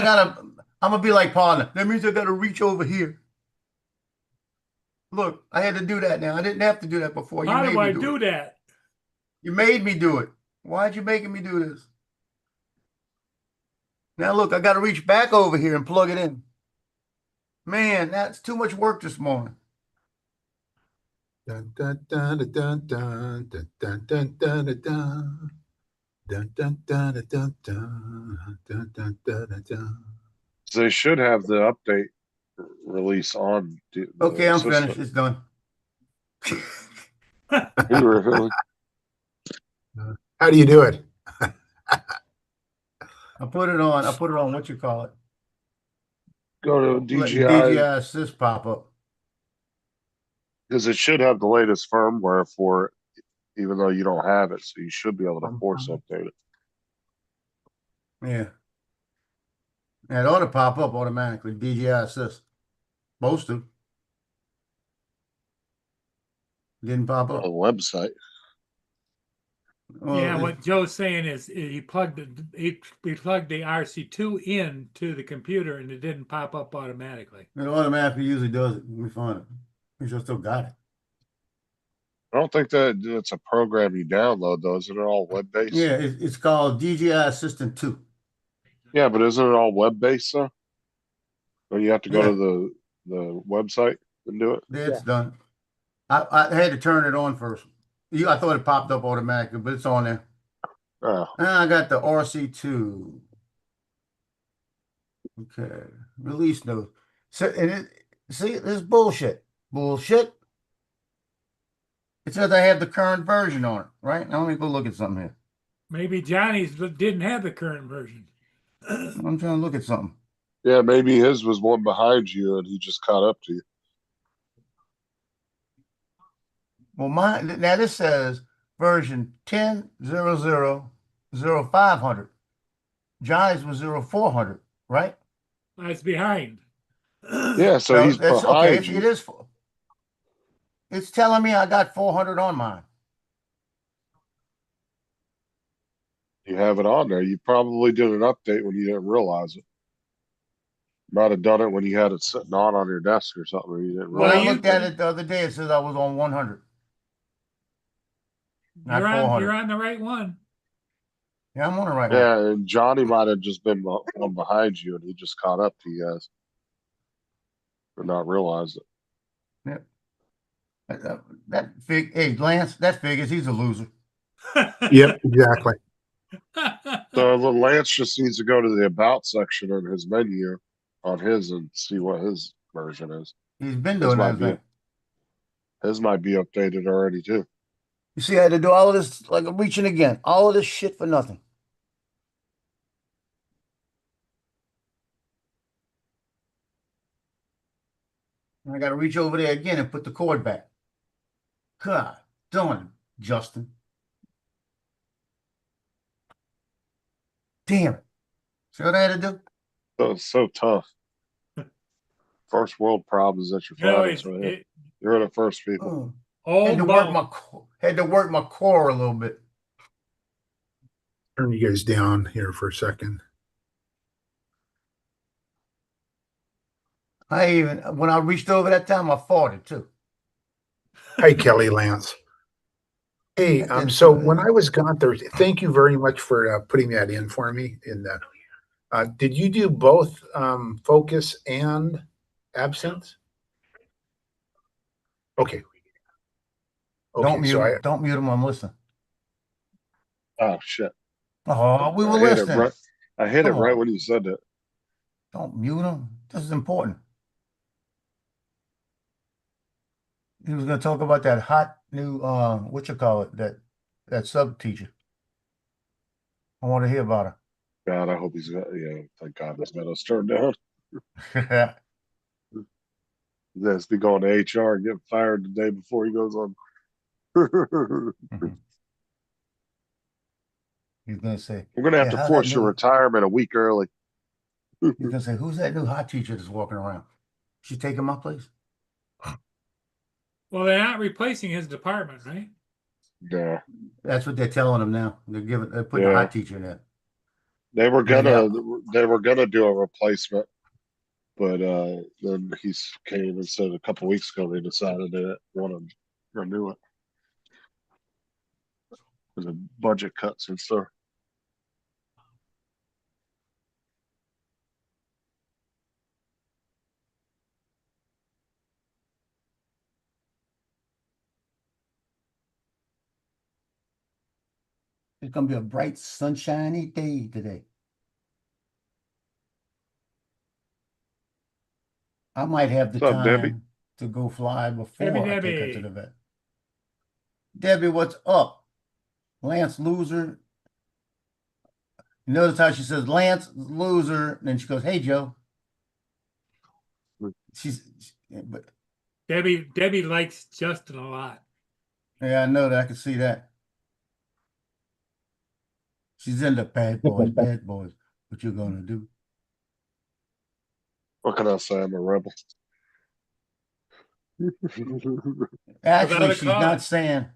I'm gonna be like partner. That means I gotta reach over here. Look, I had to do that now. I didn't have to do that before. How do I do that? You made me do it. Why'd you making me do this? Now look, I gotta reach back over here and plug it in. Man, that's too much work this morning. Dun, dun, dun, dun, dun, dun, dun, dun, dun, dun, dun. Dun, dun, dun, dun, dun, dun, dun, dun, dun. They should have the update release on. Okay, I'm finished. It's done. Really? How do you do it? I put it on what you call it. Go to DJI. DJI Assist pop up. Because it should have the latest firmware for it, even though you don't have it. So you should be able to force update it. Yeah. It ought to pop up automatically. DJI Assist. Supposed to. Didn't pop up. On the website. Well, yeah, what Joe's saying is he plugged the RC2 in to the computer and it didn't pop up automatically. It automatically usually does it. Let me find it. We still got it. I don't think that it's a program you download, though. Isn't it all web based? Yeah, it's called DJI Assistant 2. Yeah, but isn't it all web based though? Or you have to go to the website and do it? It's done. I had to turn it on first. I thought it popped up automatically, but it's on there. Oh. I got the RC2. Okay. Release notes. So, see, this is bullshit. Bullshit. It says I have the current version on it, right? Now let me go look at something here. Maybe Johnny's didn't have the current version. I'm trying to look at something. Yeah, maybe his was one behind you and he just caught up to you. Well, mine now this says version 10.0.0.0.500. Johnny's was 0.400, right? That's behind. Yeah, so Well, he's that's okay. behind you. It is. It's telling me I got 400 on mine. You have it on there. You probably did an update when you didn't realize it. Might have done it when you had it sitting on your desk or something. Or you didn't When Well, I realize looked it. at it the other day, it says I was on 100, not You're 400. on the right one. Yeah, I'm on the right one. Yeah, and Johnny might have just been one behind you and he just caught up to you guys. But not realize it. Yep. Hey, Lance, that figures he's a loser. Yep, exactly. So Lance just needs to go to the about section in his menu on his and see what his version is. He's been His doing might that be thing. his might be updated already too. You see, I had to do all of this, like I'm reaching again, all of this shit for nothing. And I got to reach over there again and put the cord back. God darn it, Justin. Damn it. See what I had to do? So it's so tough. First world problems that you're No, finding. So you're the first people. Had to work my core a little bit. Turn you guys down here for a second. When I reached over that time, I farted too. Hi, Kelly Lance. Hey, so when I was gone Thursday, thank you very much for putting that in for me. Did you do both focus and absence? Okay. Don't mute him. Don't mute him. I'm listening. Oh shit! Oh, we were listening. I hit it right when you said that. Don't mute him. This is important. He was going to talk about that hot new what you call it, that sub teacher. I want to hear about her. God, I hope he's got. Yeah, thank God he's got us turned down. He has to go into HR and get fired the day before he goes on. He's going to say, we're going to have to force your retirement a week early. He's going to say, who's that new hot teacher that's walking around? She's taking my place. Well, they're not replacing his department, right? Yeah. That's what they're telling him now. They're putting a hot teacher in there. They were gonna do a replacement, but then he came and said a couple weeks ago they decided they didn't want to renew it because of budget cuts and stuff. It's going to be a bright, sunshiny day today. I might have the time to go fly before I take her to the vet. Debbie, what's up? Lance loser. You notice how she says Lance loser, and then she goes, "Hey Joe." But Debbie likes Justin a lot. Yeah, I know that. I can see that. She's into bad boys, bad boys. What you gonna do? What can I say? I'm a rebel. Actually, she's not saying.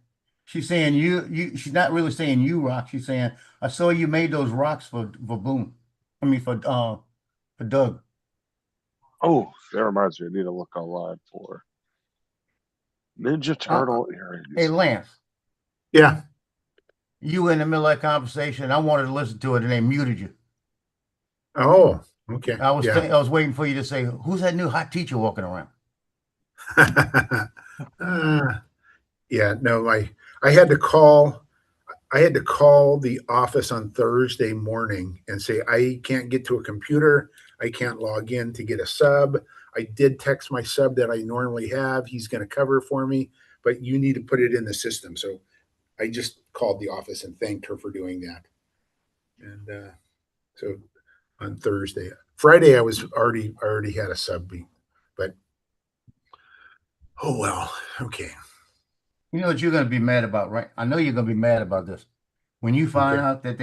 She's saying you. She's not really saying you, Rock. She's saying I saw you made those rocks for Boone. I mean for Doug. Oh, that reminds me. I need to look online for Ninja Turtle earrings. Hey, Lance. Yeah. You were in the middle of that conversation. I wanted to listen to it, and they muted you. Oh, okay. I was waiting for you to say, "Who's that new hot teacher walking around?" Yeah, no, I had to call the office on Thursday morning and say I can't get to a computer. I can't log in to get a sub. I did text my sub that I normally have. He's going to cover for me, but you need to put it in the system. So I just called the office and thanked her for doing that. And so on Thursday, Friday, I already had a sub meet, but oh well, okay. You know what you're gonna be mad about, right? I know you're gonna be mad about this. When you find Okay. out that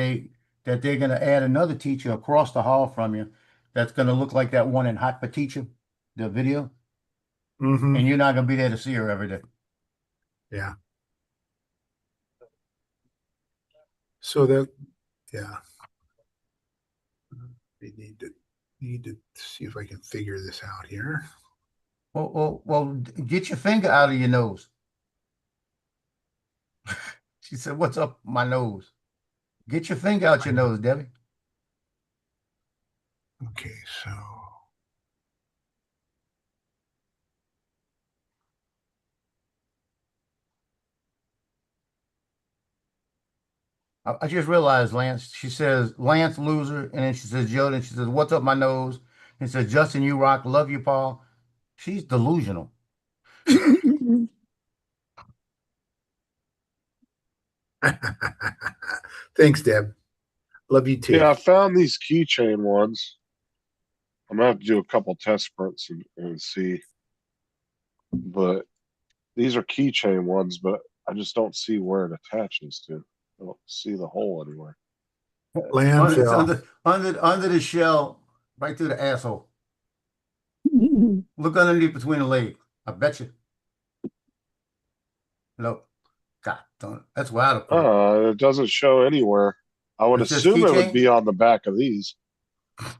they're gonna add another teacher across the hall from you that's gonna look like that one in Hot for Teacher, the video, Mm-hmm. and you're not gonna be there to see her every day. Yeah. So that, yeah. We need to see if I can figure this out here. Well, get your finger out of your nose. She said, "What's up my nose?" Get your finger out your nose, Debbie. Okay, so I just realized, Lance. She says, "Lance loser," and then she says, "Joe." Then she says, "What's up my nose?" And says, "Justin, you rock. Love you, Paul." She's delusional. thanks, Deb. Love you too. Yeah, I found these keychain ones. I'm gonna have to do a couple test prints and see. But these are keychain ones, but I just don't see where it attaches to. I don't see the hole anywhere. It's Landfill. under the shell, right through the asshole. Look underneath between the legs. I bet you. No, God, that's why I'd put it. It doesn't show anywhere. I would It says assume it would keychain. be on the back of these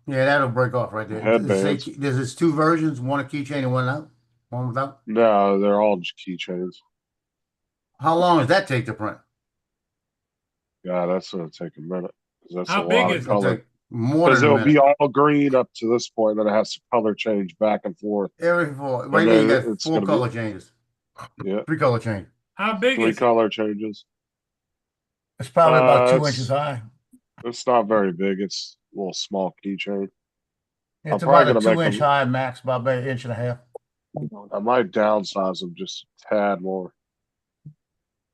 Yeah, that'll break off right there. Does it say headbands. there's two versions, one a keychain and one out, one without? No, they're all just keychains. How long does that take to print? Yeah, that's gonna take a minute because that's How a big lot is of it? It'll color. take more Because than a it'll be minute. all green up to this point, then it has to color change back and forth, Every four, and right now you then got it's four gonna be color changes, yeah, 3 color changes. How big 3 is it? color changes. It's probably about 2 inches It's high. not very big. It's a little small keychain. I'm It's probably about a gonna make 2 inch them. high max, about an inch and a half. I might downsize them just a tad more.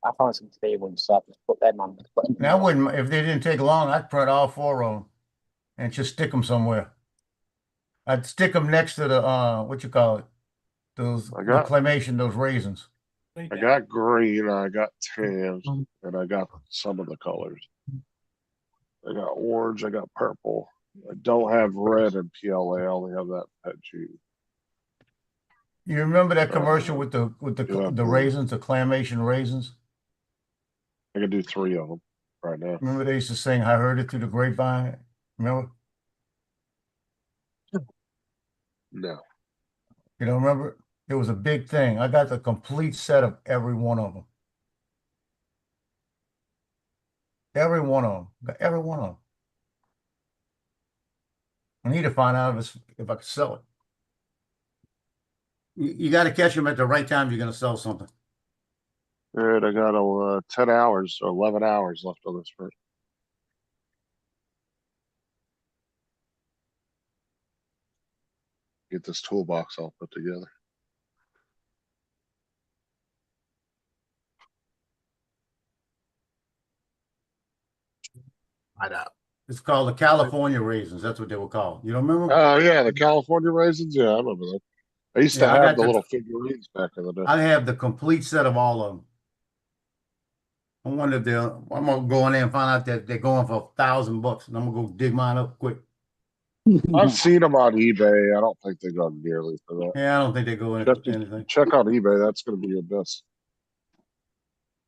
I found some today when so I just put them on. Now, I wouldn't, if they didn't take long, I'd print all 4 of them and just stick them somewhere. I'd stick them next to the, what you call it? Those, I the got claymation, those raisins. I got green, I got tan, and I got some of the colors. I got orange, I got purple. I don't have red and PLA. I only have that pet G. You remember that commercial Uh, with yeah, the raisins, the claymation raisins? I can do 3 of them right now. Remember they used to sing, "I heard it through the grapevine." Remember? No. You don't remember? It was a big thing. I got the complete set of every one of them. Every one of them. Got every one of them. I need to find out if I can sell it. You got to catch them at the right time. You're going to sell something. All right, I got 10 hours or 11 hours left on this print. Get this toolbox all put together. I know. It's called the California raisins. That's what they were called. You don't remember? Oh yeah, the California raisins. Yeah, I remember that. I used to Yeah, I have got the little figurines back in the day. I have the complete set of all of them. I wonder if I'm gonna go in there and find out that they're going for $1,000, and I'm gonna go dig mine up quick. I've seen them on eBay. I don't think they go nearly for that. Yeah, I don't think they go into anything. Check on eBay. That's going to be your best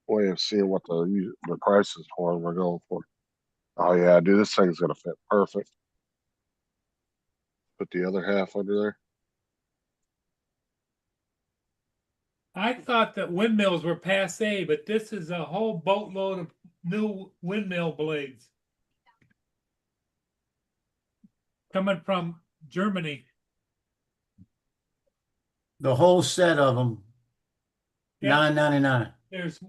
way of seeing what the price is for. We're going for. Oh yeah, dude, this thing's going to fit perfect. Put the other half under there. I thought that windmills were passe, but this is a whole boatload of new windmill blades coming from Germany. The whole set of them, Yeah. $9.99. There's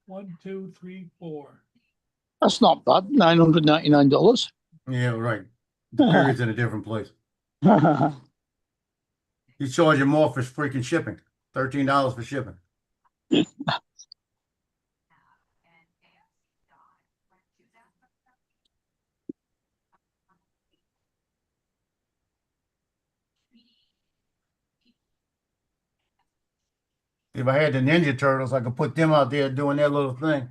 1, 2, 3, 4. That's not bad. $999. Yeah, right. The period's in a different place. You charge you more for freaking shipping. $13 for shipping. If I had the Ninja Turtles, I could put them out there doing their little thing.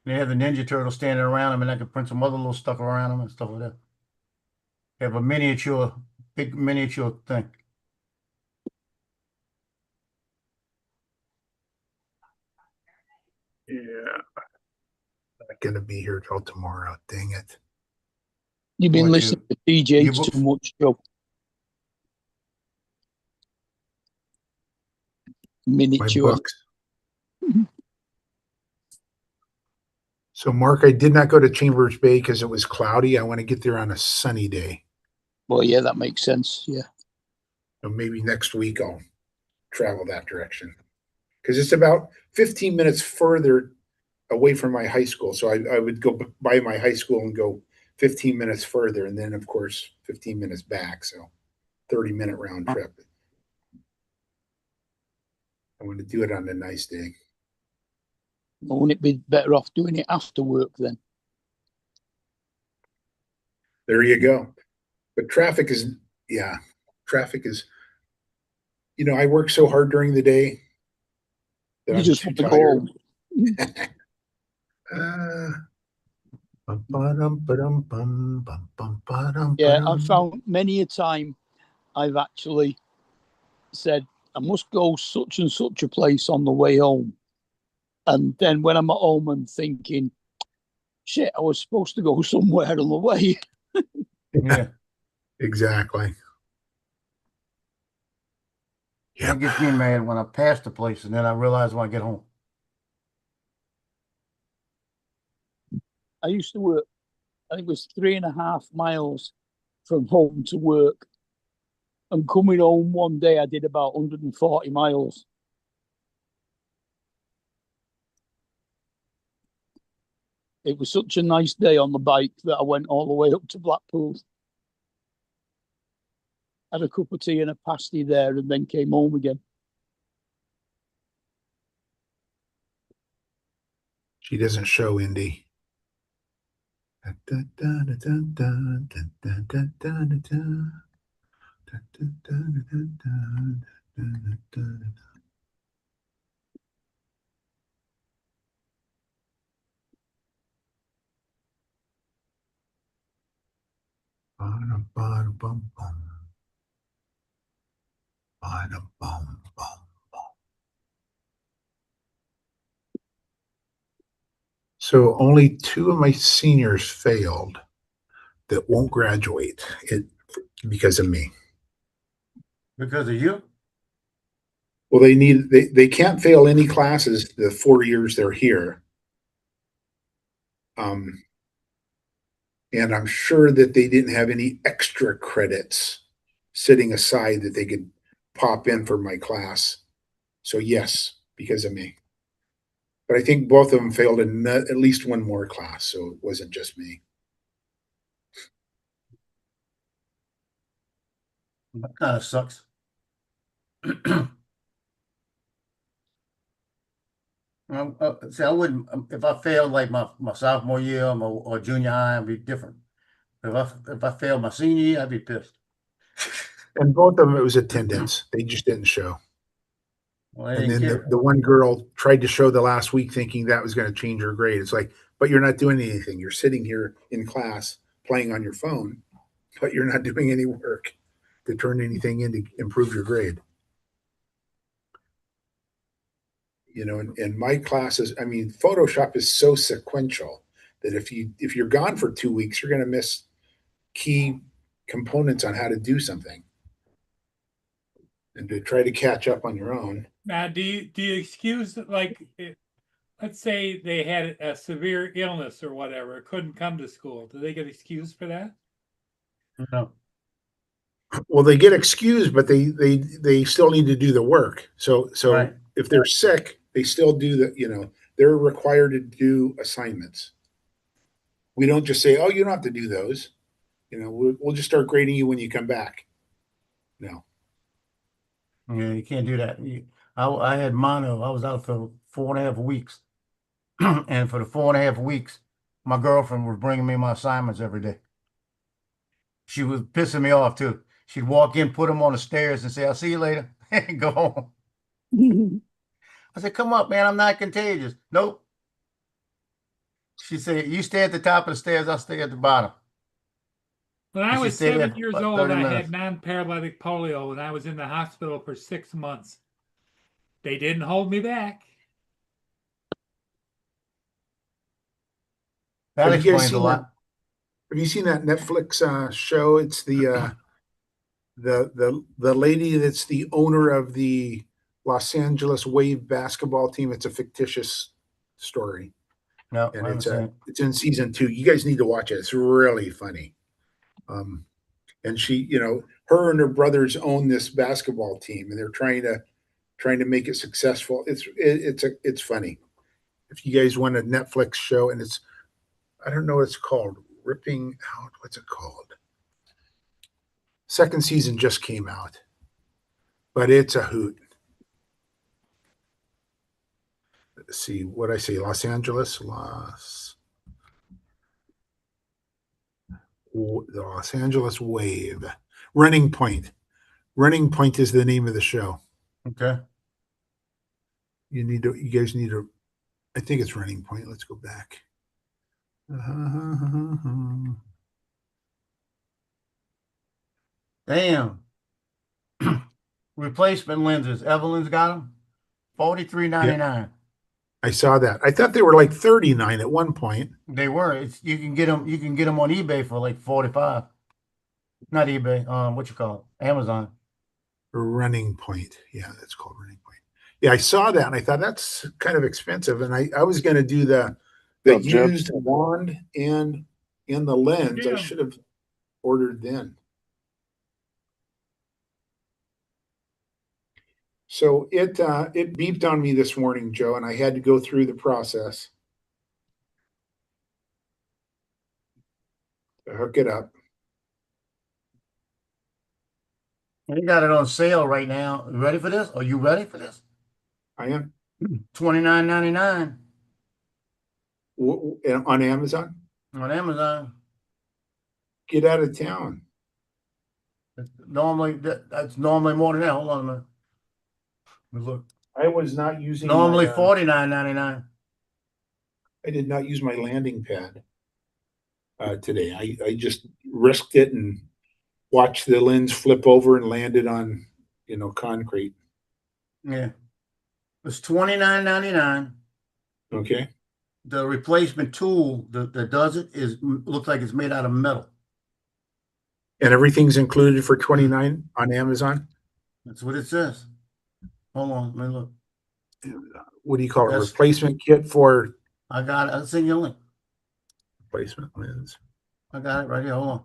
They have the Ninja Turtles standing around them, and I could print some other little stuff around them and stuff like that. Have a miniature, big miniature thing. Yeah. Not gonna be here till tomorrow. Dang it. You've been What, listening to you DJ book- too much, Joe. My Miniature. books. So, Mark, I did not go to Chambers Bay because it was cloudy. I want to get there on a sunny day. Well, yeah, that makes sense. Yeah. So maybe next week I'll travel that direction because it's about 15 minutes further away from my high school. So I would go by my high school and go 15 minutes further, and then of course 15 minutes back. So 30-minute round trip. I want to do it on a nice day. Wouldn't it be better off doing it after work then? There you go. But traffic is, yeah, traffic is, I work so hard during the day that You I'm just too want to go tired. Yeah, I found many a time I've actually said I must go such and such a place on the way home. And then when I'm at home, I'm thinking, shit, I was supposed to go somewhere on the way. Yeah. Exactly. Yeah. It gets me mad when I pass the place and then I realize when I get home. I used to work, I think it was 3.5 miles from home to work. And coming home one day, I did about 140 miles. It was such a nice day on the bike that I went all the way up to Blackpool. Had a cup of tea and a pasty there and then came home again. She doesn't show Indy. So only 2 of my seniors failed that won't graduate because of me. Because of you? Well, they can't fail any classes the 4 years they're here. And I'm sure that they didn't have any extra credits sitting aside that they could pop in for my class. So yes, because of me. But I think both of them failed in at least one more class, so it wasn't just me. That kind of sucks. See, I wouldn't, if I failed like my sophomore year or junior high, I'd be different. If I failed my senior year, I'd be pissed. And both of them, it was attendance. They just didn't show. Well, I And didn't then care. the one girl tried to show the last week thinking that was going to change her grade. It's like, but you're not doing anything. You're sitting here in class playing on your phone, but you're not doing any work to turn anything in to improve your grade. In my classes, I mean, Photoshop is so sequential that if you're gone for 2 weeks, you're going to miss key components on how to do something. And to try to catch up on your own. Now, do you excuse, like, let's say they had a severe illness or whatever, couldn't come to school? Do they get excused for that? No. Well, they get excused, but they still need to do the work. So Right. if they're sick, they still do they're required to do assignments. We don't just say, oh, you don't have to do those. We'll just start grading you when you come back. No. Yeah, you can't do that. I had mono. I was out for 4.5 weeks. And for the 4.5 weeks, my girlfriend was bringing me my assignments every day. She was pissing me off too. She'd walk in, put them on the stairs, and say, "I'll see you later," and go home. I said, "Come up, man. I'm not contagious." Nope. She said, "You stay at the top of the stairs. I'll stay at the bottom." When I And she was stayed there 7 for years about old, 30 I minutes. had non-paralytic polio, and I was in the hospital for 6 months. They didn't hold me back. That Have you guys explains a seen lot. Have you seen that Netflix show? It's the lady that's the owner of the Los Angeles Wave basketball team. It's a fictitious story, No, and I haven't seen it. it's in season 2. You guys need to watch it. It's really funny. And she, her and her brothers own this basketball team, and they're trying to make it successful. It's funny. If you guys want a Netflix show, and I don't know what it's called. Ripping Out. What's it called? Second season just came out, but it's a hoot. Let's see what I say. Los Angeles, the Los Angeles Wave. Running Point. Running Point is the name of the show. Okay. You guys need to. I think it's Running Point. Let's go back. Damn. Replacement lenses. Evelyn's got them. $43.99. I saw that. I thought they were like 39 at one point. They were. You can get them. You can get them on eBay for like 45. Not eBay. What you call it? Amazon. Running Point. Yeah, that's called Running Point. Yeah, I saw that and I thought that's kind of expensive. And I was going to do the used wand and the lens. Yeah. I should have ordered then. So it beeped on me this morning, Joe, and I had to go through the process to hook it up. You got it on sale right now. You ready for this? Are you ready for this? I am. $29.99 On Amazon. on Amazon. Get out of town. That's normally more than that. Hold on a minute. Look. I was not using Normally my, $49.99. I did not use my landing pad today. I just risked it and watched the lens flip over and landed on concrete. Yeah. It's $29.99. Okay. The replacement tool that does it looks like it's made out of metal. And everything's included for $29 on Amazon. That's what it says. Hold on, let me look. What do you call it? Replacement kit for? I got it. I'll send you a link. Replacement lens. I got it right here. Hold on.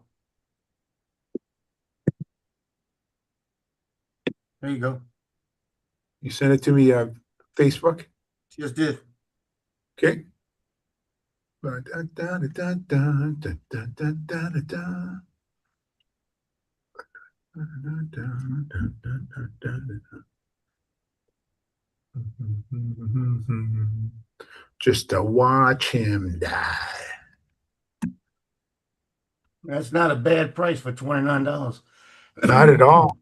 There you go. You sent it to me Facebook? Just did. Okay. Just to watch him die. That's not a bad price for $29. Not at all.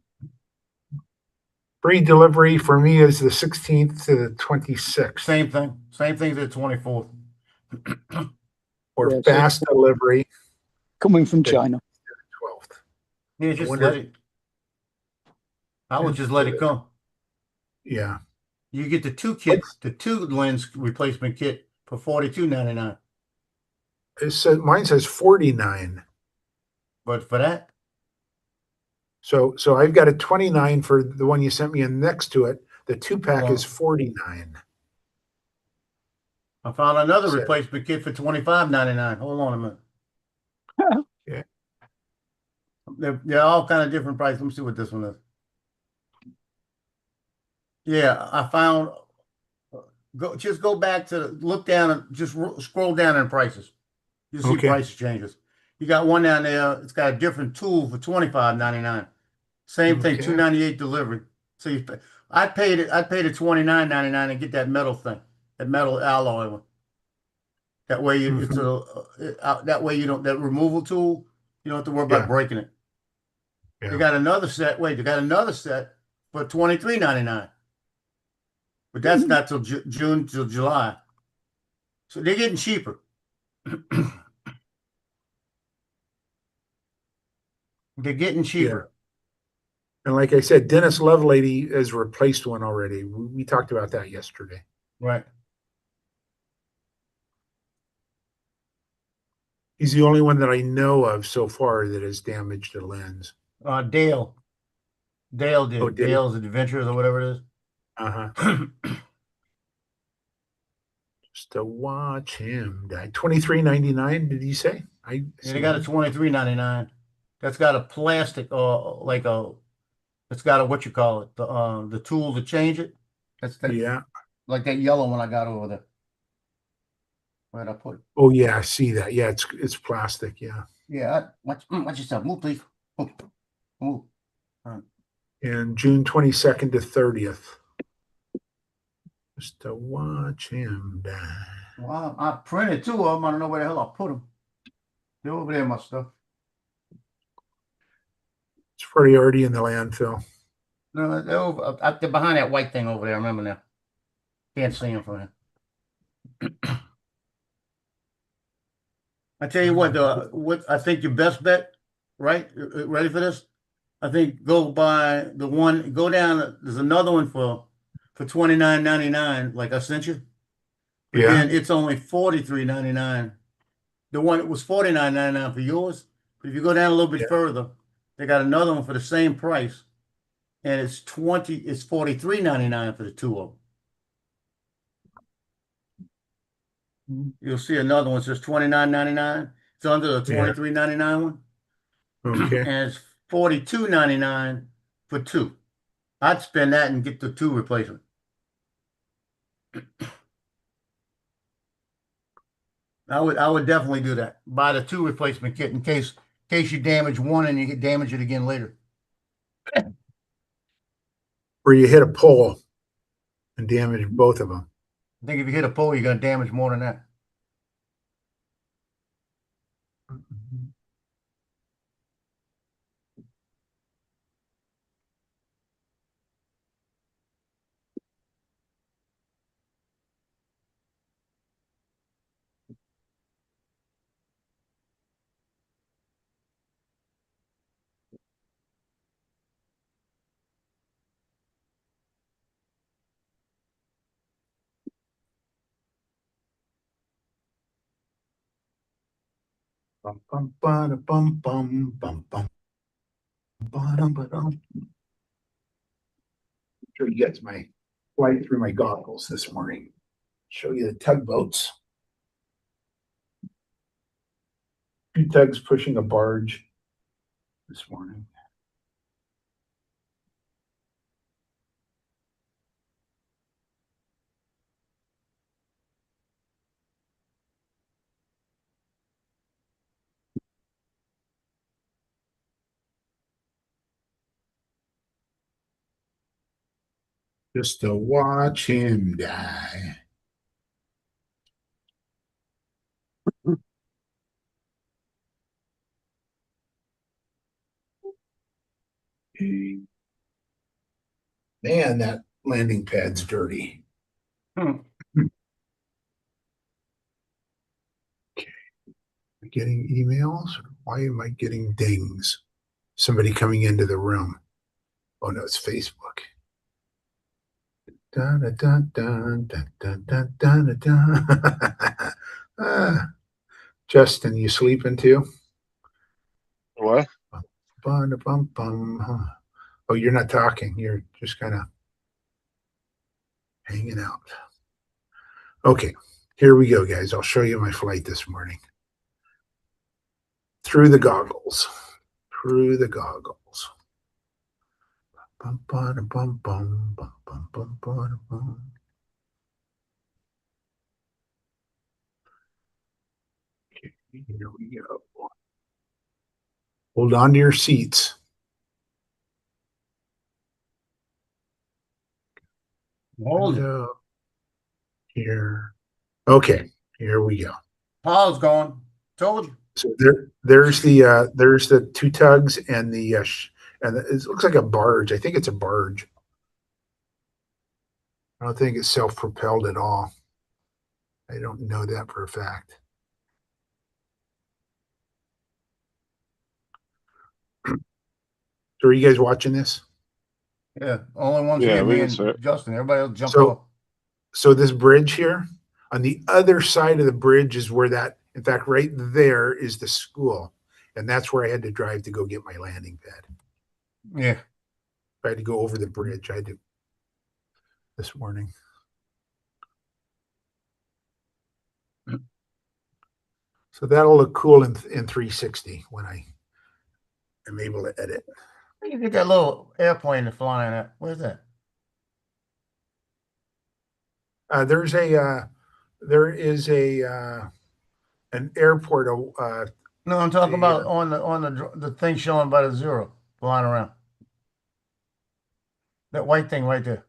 Free delivery for me is the 16th to the 26th. Same thing. Same thing as the 24th. Or fast delivery. Coming from China. 12th. Yeah, just let it. I would just let it come. Yeah. You get the two kits, the two lens replacement kit for $42.99. Mine says 49. But for that? So I've got a 29 for the one you sent me, and next to it, the 2-pack is 49. I found another replacement kit for $25.99. Hold on a minute. Yeah. They're all kind of different prices. Let me see what this one is. Yeah, I found. Go back to look down and just scroll down in prices. You see price changes. You got one down there. It's got a different tool for $25.99. Same thing, $2.98 delivery. So I paid it. I paid it $29.99 and get that metal thing. that metal alloy one. That way it's that way you don't, that removal tool, you don't have to worry about Yeah. breaking it. Yeah. They got another set. Wait, they got another set for $23.99, but that's not till June till July. So they're getting cheaper. They're getting cheaper. And like I said, Dennis Lovelady has replaced one already. We talked about that yesterday. Right. He's the only one that I know of so far that has damaged a lens. Dale. Dale did. Oh, did he? Dale's Adventures or whatever it is. Uh-huh. Just to watch him die. $23.99, did you say? Yeah, they got a $23.99. That's got a plastic like a, it's got a, what you call it, the tool to change it. That's that, Yeah. like that yellow one I got over there. Where'd I put it? Oh yeah, I see that. Yeah, it's plastic. Yeah. Yeah, watch yourself. Move, please. Move. And June 22nd to 30th. Just to watch him die. Well, I printed two of them. I don't know where the hell I put them. They're over there, my stuff. It's probably already in the landfill. No, they're over. They're behind that white thing over there. I remember now. Can't see them from here. I tell you what I think your best bet, right? Ready for this? I think go buy the one, go down, there's another one for $29.99, like I sent you. But then it's only $43.99. The one that was $49.99 for yours. But if you go down a little bit further, they got another one for the same price. And it's $43.99 for the two of them. You'll see another one says $29.99. It's under the $23.99 one. Okay. And it's $42.99 for two. I'd spend that and get the two replacement. I would definitely do that. Buy the two replacement kit in case you damage one and you get damage it again later. Or you hit a pole and damage both of them. I think if you hit a pole, you're gonna damage more than that. Bum, bum, bum, bum, bum, bum, bum. Sure you gets my flight through my goggles this morning. Show you the tugboats. Two tugs pushing a barge this morning. Just to watch him die. Man, that landing pad's dirty. Okay. Getting emails? Why am I getting dings? Somebody coming into the room. Oh no, it's Facebook. Dun, dun, dun, dun, dun, dun, dun, dun. Justin, you sleeping too? What? Bum, bum, bum. Oh, you're not talking. You're just kind of hanging out. Okay, here we go, guys. I'll show you my flight this morning. Through the goggles. Through the goggles. Bum, bum, bum, bum, bum, bum, bum, bum, bum. Okay, here we go. Hold on to your seats. Hold it. here. Okay, here we go. Paul's going. Told you. So there's the two tugs and the it looks like a barge. I think it's a barge. I don't think it's self-propelled at all. I don't know that for a fact. So are you guys watching this? Yeah, only ones Yeah, here, we me can and see it. Justin. Everybody else jumped So- off. So this bridge here, on the other side of the bridge is where in fact, right there is the school. And that's where I had to drive to go get my landing pad. Yeah. I had to go over the bridge. I did this morning. So that'll look cool in 360 when I am able to edit. You get that little airplane that's flying at. Where's that? There is an airport. No, I'm talking about on the thing showing by the zero flying around. That white thing right there.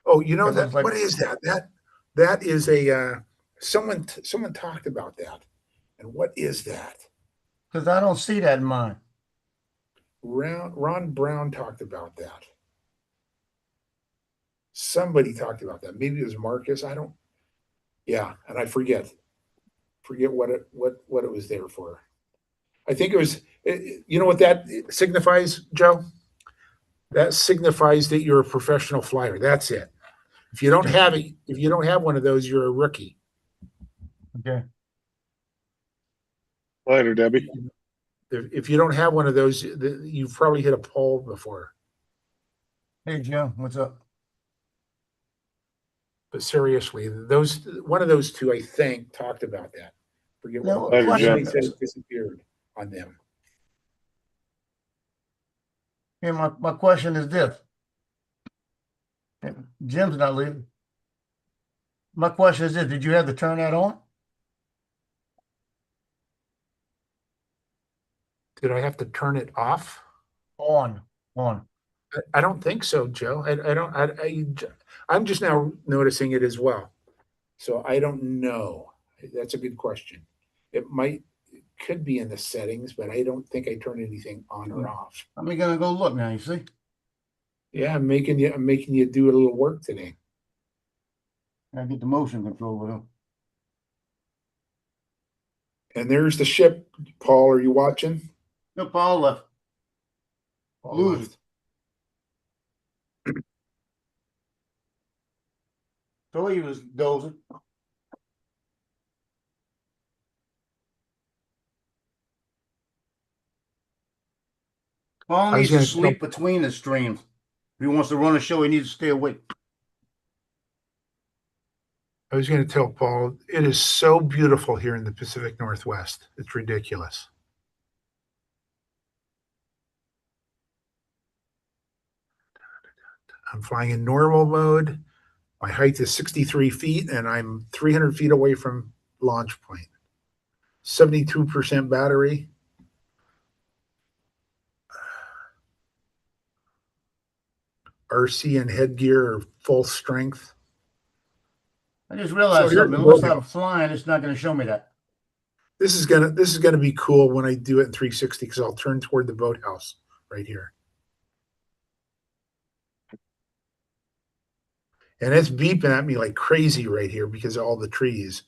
Oh, you know That that looks like- what is that? That is a someone talked about that. And what is that? Because I don't see that in mine. Ron Brown talked about that. Somebody talked about that. Maybe it was Marcus. I don't. Yeah, and I forget what it was there for. I think it was. You know what that signifies, Joe? That signifies that you're a professional flyer. That's it. If you don't have it, if you don't have one of those, you're a rookie. Okay. Later, Debbie. If you don't have one of those, you've probably hit a pole before. Hey, Jim, what's up? But seriously, one of those two, I think, talked about that. Forget No, what it was. Later, Somebody Jim. said it disappeared on them. Hey, my question is this. Jim's not leaving. My question is this: did you have to turn that on? Did I have to turn it off? On. I don't think so, Joe. I don't. I'm just now noticing it as well. So I don't know. That's a good question. It could be in the settings, but I don't think I turn anything on or off. I'm gonna go look now. You see? Yeah, I'm making you do a little work today. I get the motion control with him. And there's the ship. Paul, are you watching? No, Paul left. Paul Lose left. So he was dozing. Paul I was needs to gonna sleep between the streams. If he wants to run a show, he needs to stay awake. I was going to tell Paul, it is so beautiful here in the Pacific Northwest. It's ridiculous. I'm flying in normal mode. My height is 63 feet, and I'm 300 feet away from launch point. 72% battery. RC and headgear are full strength. I just realized So here's something. the Unless logo. I'm flying, it's not going to show me that. This is gonna be cool when I do it in 360 because I'll turn toward the boathouse right here. And it's beeping at me like crazy right here because of all the trees.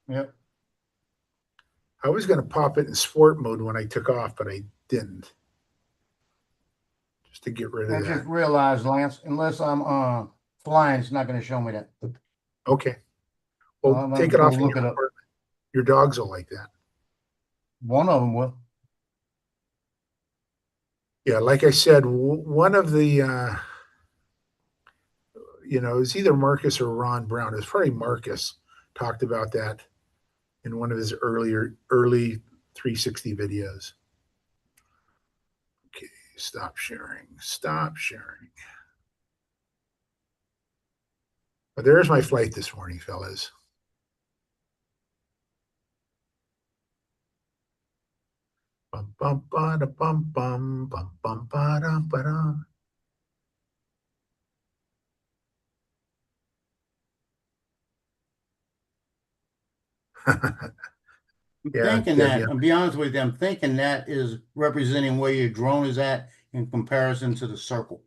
Yep. I was going to pop it in sport mode when I took off, but I didn't. Just to get rid I of just that. realized, Lance, unless I'm flying, it's not going to show me that. Okay. Well, I'm take gonna it go off in look your it up. apartment. Your dogs will like that. One of them will. Yeah, like I said, one of the, it's either Marcus or Ron Brown. It's probably Marcus talked about that in one of his early 360 videos. Okay, stop sharing. But there's my flight this morning, fellas. Bum bum ba da bum bum bum bum ba da ba da. I'm Yeah, thinking Debbie. that, I'll be honest with you, I'm thinking that is representing where your drone is at in comparison to the circle.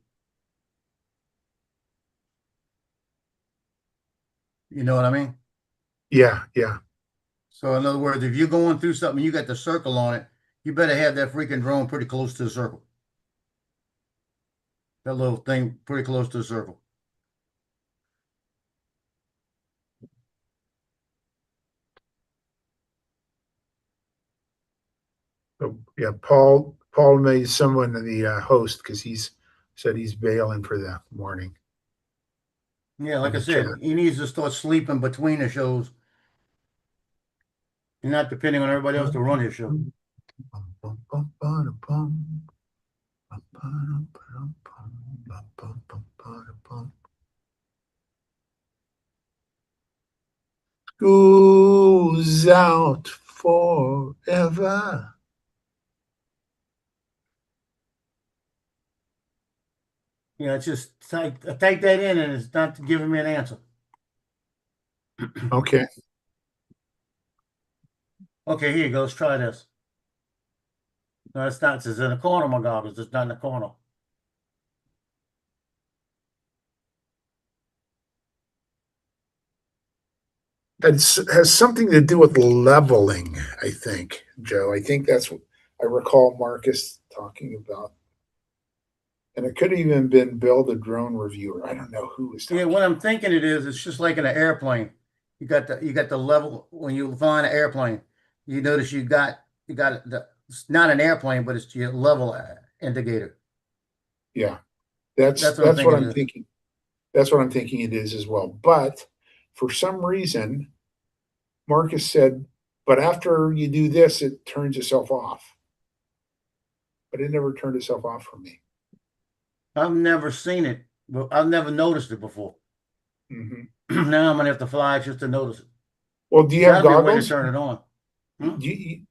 You know what I mean? Yeah, yeah. So in other words, if you're going through something, you got the circle on it, you better have that freaking drone pretty close to the circle. That little thing pretty close to the circle. So, yeah, Paul made someone the host because he's said he's bailing for the morning. Yeah, like In I the said, chat. he needs to start sleeping between the shows. You're not depending on everybody else to run his show. Goes out forever. Yeah, it's just type that in and it's not giving me an answer. Okay. Okay, here you go. Let's try this. No, it's not. It's in the corner, my goggles. It's not in the corner. That has something to do with leveling, I think, Joe. I think that's what I recall Marcus talking about. And it could have even been Bill, the drone reviewer. I don't know who was talking. Yeah, what I'm thinking it is, it's just like in an airplane. You got the level when you fly an airplane. You notice you got it's not an airplane, but it's your level indicator. Yeah, that's That's what what I'm I'm thinking. thinking. That's what I'm thinking it is as well. But for some reason, Marcus said, but after you do this, it turns itself off. But it never turned itself off for me. I've never seen it, but I've never noticed it before. Mm-hmm. Now I'm gonna have to fly just to notice it. Well, do you There's have gotta be a way to goggles? turn it on. Do you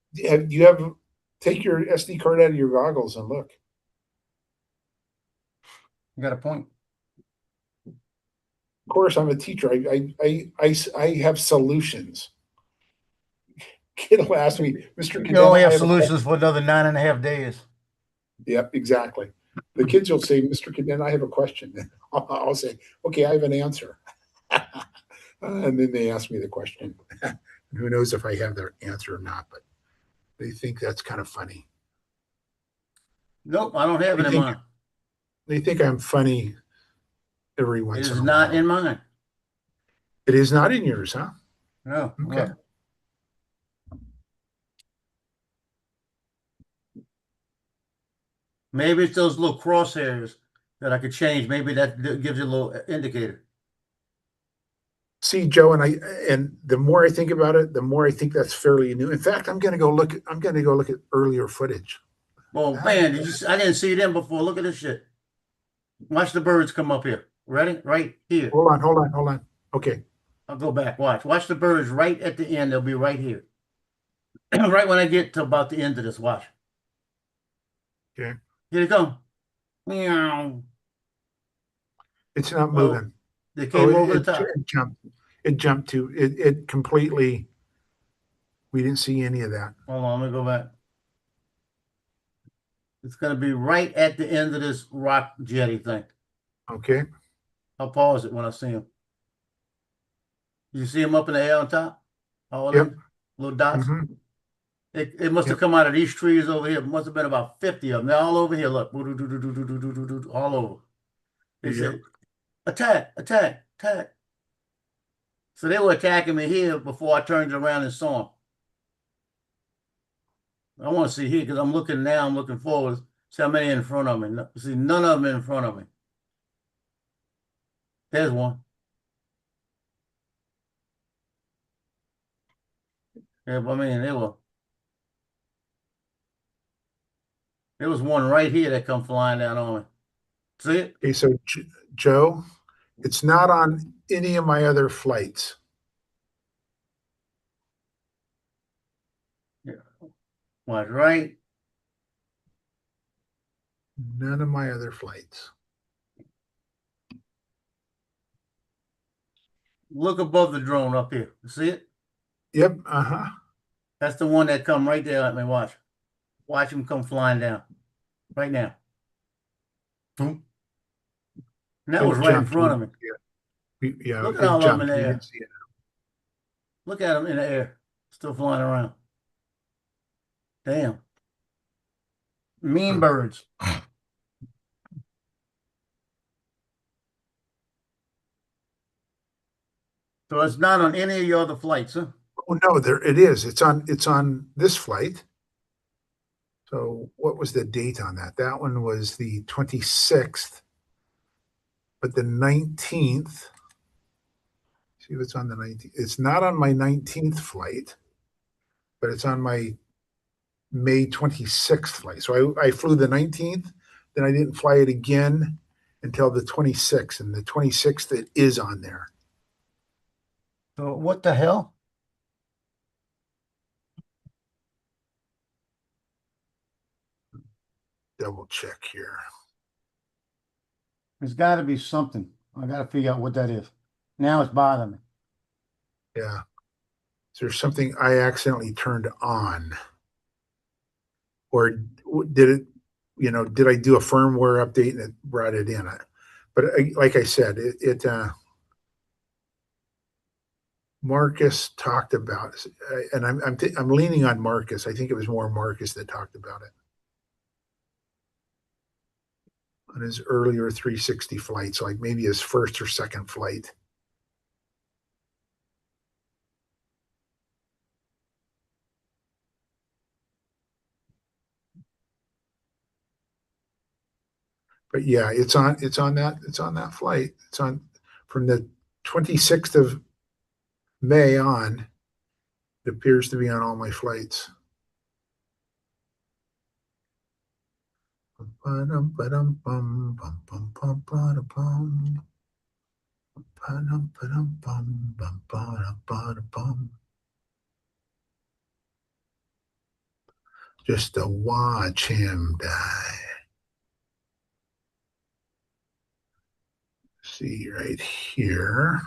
have take your SD card out of your goggles and look. You got a point. Of course, I'm a teacher. I have solutions. Kid will ask me, Mr. You only Cadena, I have have a question. solutions for another 9.5 days. Yep, exactly. The kids will say, Mr. Cadena, I have a question. I'll say, okay, I have an answer. And then they ask me the question. Who knows if I have their answer or not, but they think that's kind of funny. Nope, I don't have it in mine. They think I'm funny every It once in is a not while. in mine. It is not in yours, huh? No. Okay. No. Maybe it's those little crosshairs that I could change. Maybe that gives you a little indicator. See, Joe, and the more I think about it, the more I think that's fairly new. In fact, I'm going to go look at earlier footage. Oh man, I didn't see them before. Look at this shit. Watch the birds come up here. Ready? Right here. Hold on. Okay. I'll go back. Watch the birds right at the end. They'll be right here. Right when I get to about the end of this, watch. Okay. Here they come. Meow. It's not moving. They came over the top. It jumped to it completely. We didn't see any of that. Hold on, let me go back. It's going to be right at the end of this rock jetty thing. Okay. I'll pause it when I see them. You see them up in the air on top? All Yep. them little dots? Mm-hmm. It must have come out of these trees over here. It must have been about 50 of them. They're all over here. Look. All over. They said, attack. So they were attacking me here before I turned around and saw them. I want to see here because I'm looking now. I'm looking forward. See how many in front of me. See, none of them in front of me. There's one. Yeah, but I mean, there was one right here that come flying down on me. See it? Okay, so Joe, it's not on any of my other flights. Yeah. Watch right. None of my other flights. Look above the drone up here. See it? Yep. Uh-huh. That's the one that come right there. Let me watch. Watch him come flying down right now. Boom. And that was It right in jumped. front of me. Yeah, Look at it all of them in jumped. the We air. didn't see it. Look at them in the air, still flying around. Damn. Mean Huh. birds. So it's not on any of your other flights, huh? Oh no, there it is. It's on this flight. So what was the date on that? That one was the 26th, but the 19th. See if it's on the 19th. It's not on my 19th flight, but it's on my May 26th flight. So I flew the 19th, then I didn't fly it again until the 26th. And the 26th, it is on there. So what the hell? Double check here. There's got to be something. I got to figure out what that is. Now it's bothering me. Yeah. Is there something I accidentally turned on? Or did it, did I do a firmware update and it brought it in? But like I said, Marcus talked about, and I'm leaning on Marcus. I think it was more Marcus that talked about it on his earlier 360 flights, like maybe his first or second flight. But yeah, it's on that flight. It's on from the 26th of May on. It appears to be on all my flights. Just to watch him die. See right here.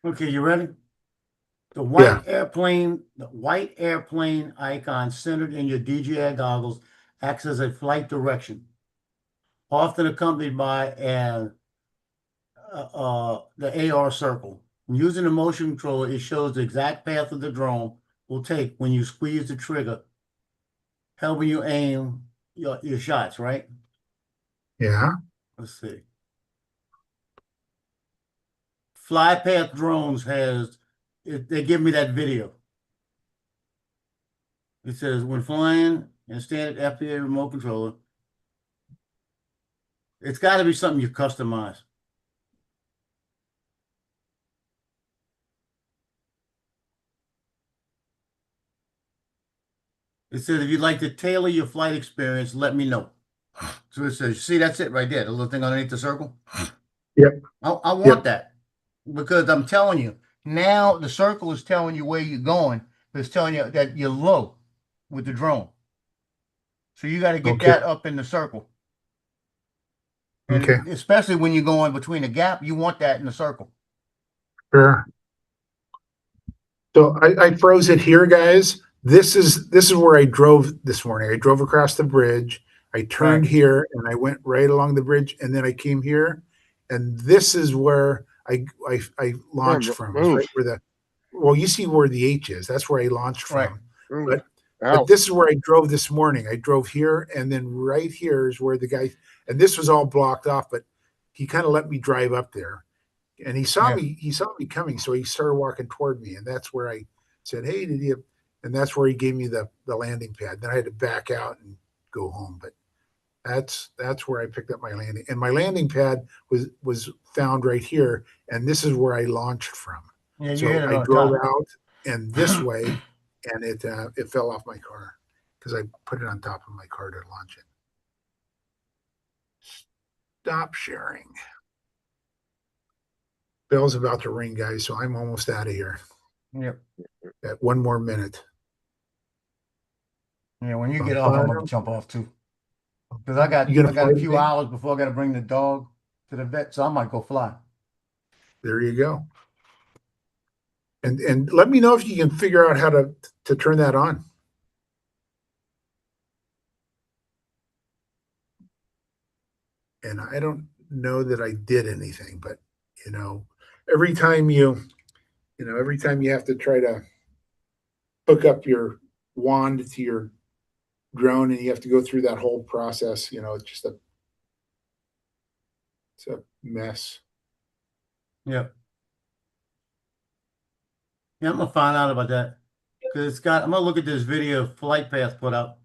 Okay, you ready? The white airplane icon centered in your DJI goggles acts as a flight direction, often accompanied by the AR circle. Using the motion controller, it shows the exact path of the drone will take when you squeeze the trigger, helping you aim your shots, right? Yeah. Let's see. Flypath Drones they give me that video. It says, when flying and standard FPA remote controller, it's got to be something you customize. It says, if you'd like to tailor your flight experience, let me know. So it says, see, that's it right there, the little thing underneath the circle. Yep. I want Yep. that because I'm telling you, now the circle is telling you where you're going. It's telling you that you're low with the drone. So you got to get Okay. that up in the circle. And Okay. especially when you're going between a gap, you want that in the circle. Sure. So I froze it here, guys. This is where I drove this morning. I drove across the bridge. I turned Right. here and I went right along the bridge, and then I came here, and this is where I launched from. It's right where you see where the H is. That's where I launched Right. from. But this is where I drove this morning. I drove here, and then right here is where the guy, and this was all blocked off, but he kind of let me drive up there. And he saw me coming, so he started walking toward me, and that's where I said, "Hey, did you?" And that's where he gave me the landing pad. Then I had to back out and go home, but that's where I picked up my landing, and my landing pad was found right here, and this is where I launched from. Yeah, you So hit it I on drove top. out and this way, and it fell off my car because I put it on top of my car to launch it. Stop sharing. Bell's about to ring, guys, so I'm almost out of here. Yep. Got one more minute. Yeah, when you get off, I'm gonna jump off too. Because I got a few hours before I got to bring the dog to the vet, so I might go fly. There you go. And let me know if you can figure out how to turn that on. And I don't know that I did anything, but you know, every time you have to try to hook up your wand to your drone and you have to go through that whole process, you know, it's a mess. Yeah. Yeah, I'm gonna find out about that. Cause I'm gonna look at this video Flight Path put up.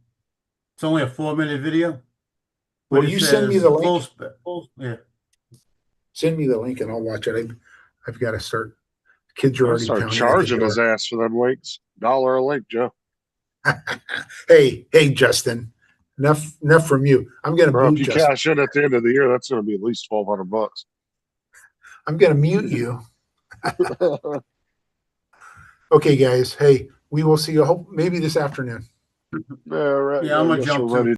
It's only a 4-minute video. Well, you send me the link. Yeah. Send me the link and I'll watch it. I've got to start. Kids are I'll already start pounding at the charging his door. ass for them links. $1 a link, Joe. Hey, Justin. Enough from you. I'm gonna Bro, boot if you Justin. cash in at the end of the year, that's going to be at least $1,200. I'm gonna mute you. Okay, guys. Hey, we will see you maybe this afternoon. All right. Yeah, I'm I gonna guess jump we're too. ready